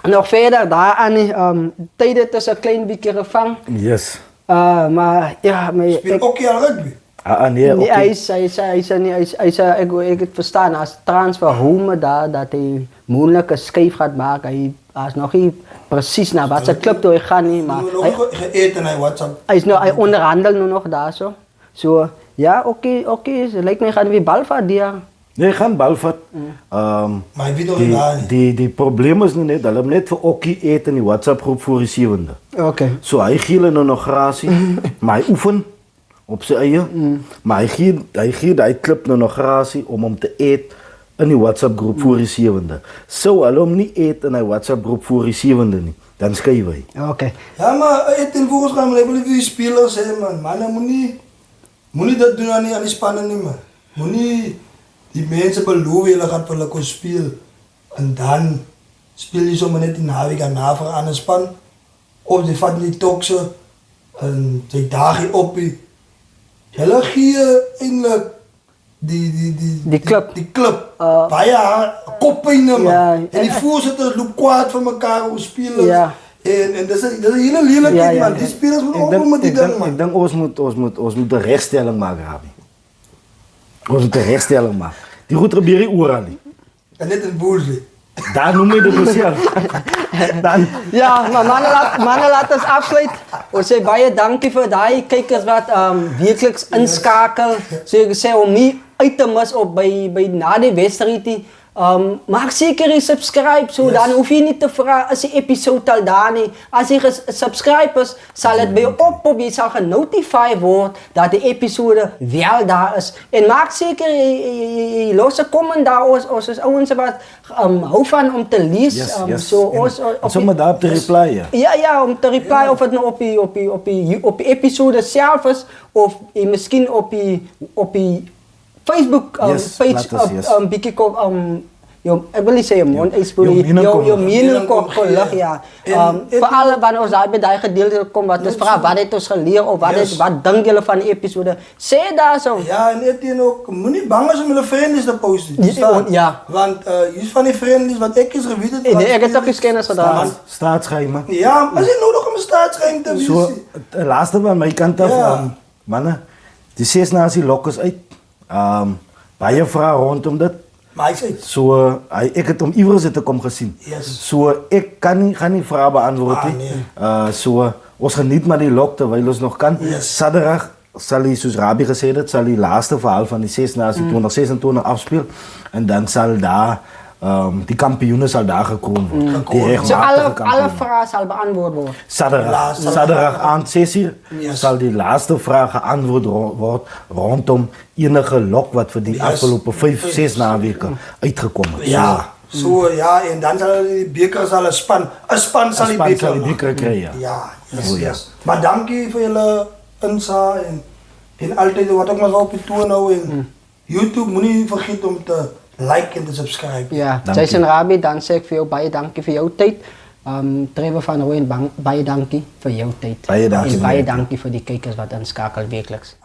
nog verder daar aan tijden tussen een klein beetje gevangen. Yes. Maar ja, maar Speel ook heel rugby. Nee, nee, oké. hij is ik het verstaan als transfer home daar dat hij moeilijke scheef gaat maken. Hij is nog niet precies naar wat zijn club toe gaan niet, maar We hebben nog geëten naar WhatsApp. hij onderhandelt nu nog daar zo. Zo, ja, oké, het lijkt mij gaan weer balvaart die jaar. Nee, gaan balvat. Maar hij weet nog niet waar. Die probleem is nu net, dat hij net voor Okkie eten in die WhatsApp groep voor receivende. Oké. Zo, hij giel nou nog gratie, maar hij oefen op zijn eigen. Maar hij clip nou nog gratie om te eten in die WhatsApp groep voor receivende. Zo, hij om niet eten in die WhatsApp groep voor receivende niet, dan schrijven wij. Oké. Ja, maar eten volgens gaan we hebben die spelers hè man. Mannen moet niet dat doen aan die spannen niet man. Moet niet die mensen beloven je gaat voor lekker spelen. En dan speel je zomaar net in de naweek aan navraag aan een span. Of die vat die toksen. En die daag je op. Jullie geven eigenlijk Die club. Die club. Baie koppijn man. Ja, En die voorzitters lopen kwaad van elkaar hoe spelers. Ja. En dat is een hele lelijkheid Ja, man. Die spelers moeten Ik ook met die ding man. denk ons moet een rechtstelling maken, Rabi. Ons moet een rechtstelling maken. Die goed probeer je oer aan die. En net een boelje. Daar noem je het dus zelf. Dan, Ja, maar mannen laat ons afsluiten. We zeggen baie dankie voor die kijkers wat wekelijks inskakel. Zoals ik zei, om niet uit te missen op bij na de wedstrijd. Maak zeker je subscribe, zo dan hoef je niet te vragen als je episode al daar niet. Als je subscribe is, zal het bij je oppoppen, je zal genotified worden dat de episode wel daar is. En maak zeker je losse commentaar, ons ouwens wat hou van om te lezen. Zo maar daar op te replyen. Ja, om te replyen of het nou op je episode zelf is of misschien op je Facebook Yes, page laat ons, yes. ek wil nie sê jou mond uitspoel jou nie, mening kom jou lig. mening kom gelig, ja. Veral wanneer ons by daai gedeelte kom, wat ons vra, wat het ons geleer, of wat dink julle van die episode, sê daar so. Ja, en Etienne ook, moenie bang is om julle vriendies te posten. Ja. Want hier's van die vriendies wat ek eens geweet het. Nee, ek het ook eens kennis gedaan. Staatsgeheime. Ja, maar is het nodig om 'n staatsgeheim te wees? So, laaste van my kant af, Ja. manne, die 6 nasie lok is uit. Baie vrae rondom dit. Maar hy sê, So, ek het hom iewers het ek hom gesien. Yes. So, ek gaan nie vrae beantwoord nie. So, ons geniet maar die lok terwyl ons nog kan. Yes. Saterdag sal hy, soos Rabie gesê het, sal die laaste verhaal van die 6 nasie 2026 afspeel. En dan sal daar, die kampioene sal daar gekroon word. Die So regmatige alle kampioene. vrae sal beantwoord word. Saterdag aand 6uur sal die laaste vraag geantwoord word rondom enige lok wat vir die afgelope 5-6 naweke uitgekom het. ja. So ja, en dan sal die beker sal 'n span sal die beker kry, ja. Ja, O, ja. yes. Maar dankie vir julle insa en altyd wat ook maar op die toon hou en YouTube moenie vergeet om te like en te subscribe. Ja, Dankie. Jason Rabie, dan sê ek vir jou baie dankie vir jou tyd. Trevor van Rooyen, baie dankie vir jou tyd. Baie dankie En vir baie jou tyd. dankie vir die kykers wat inskakel weekliks.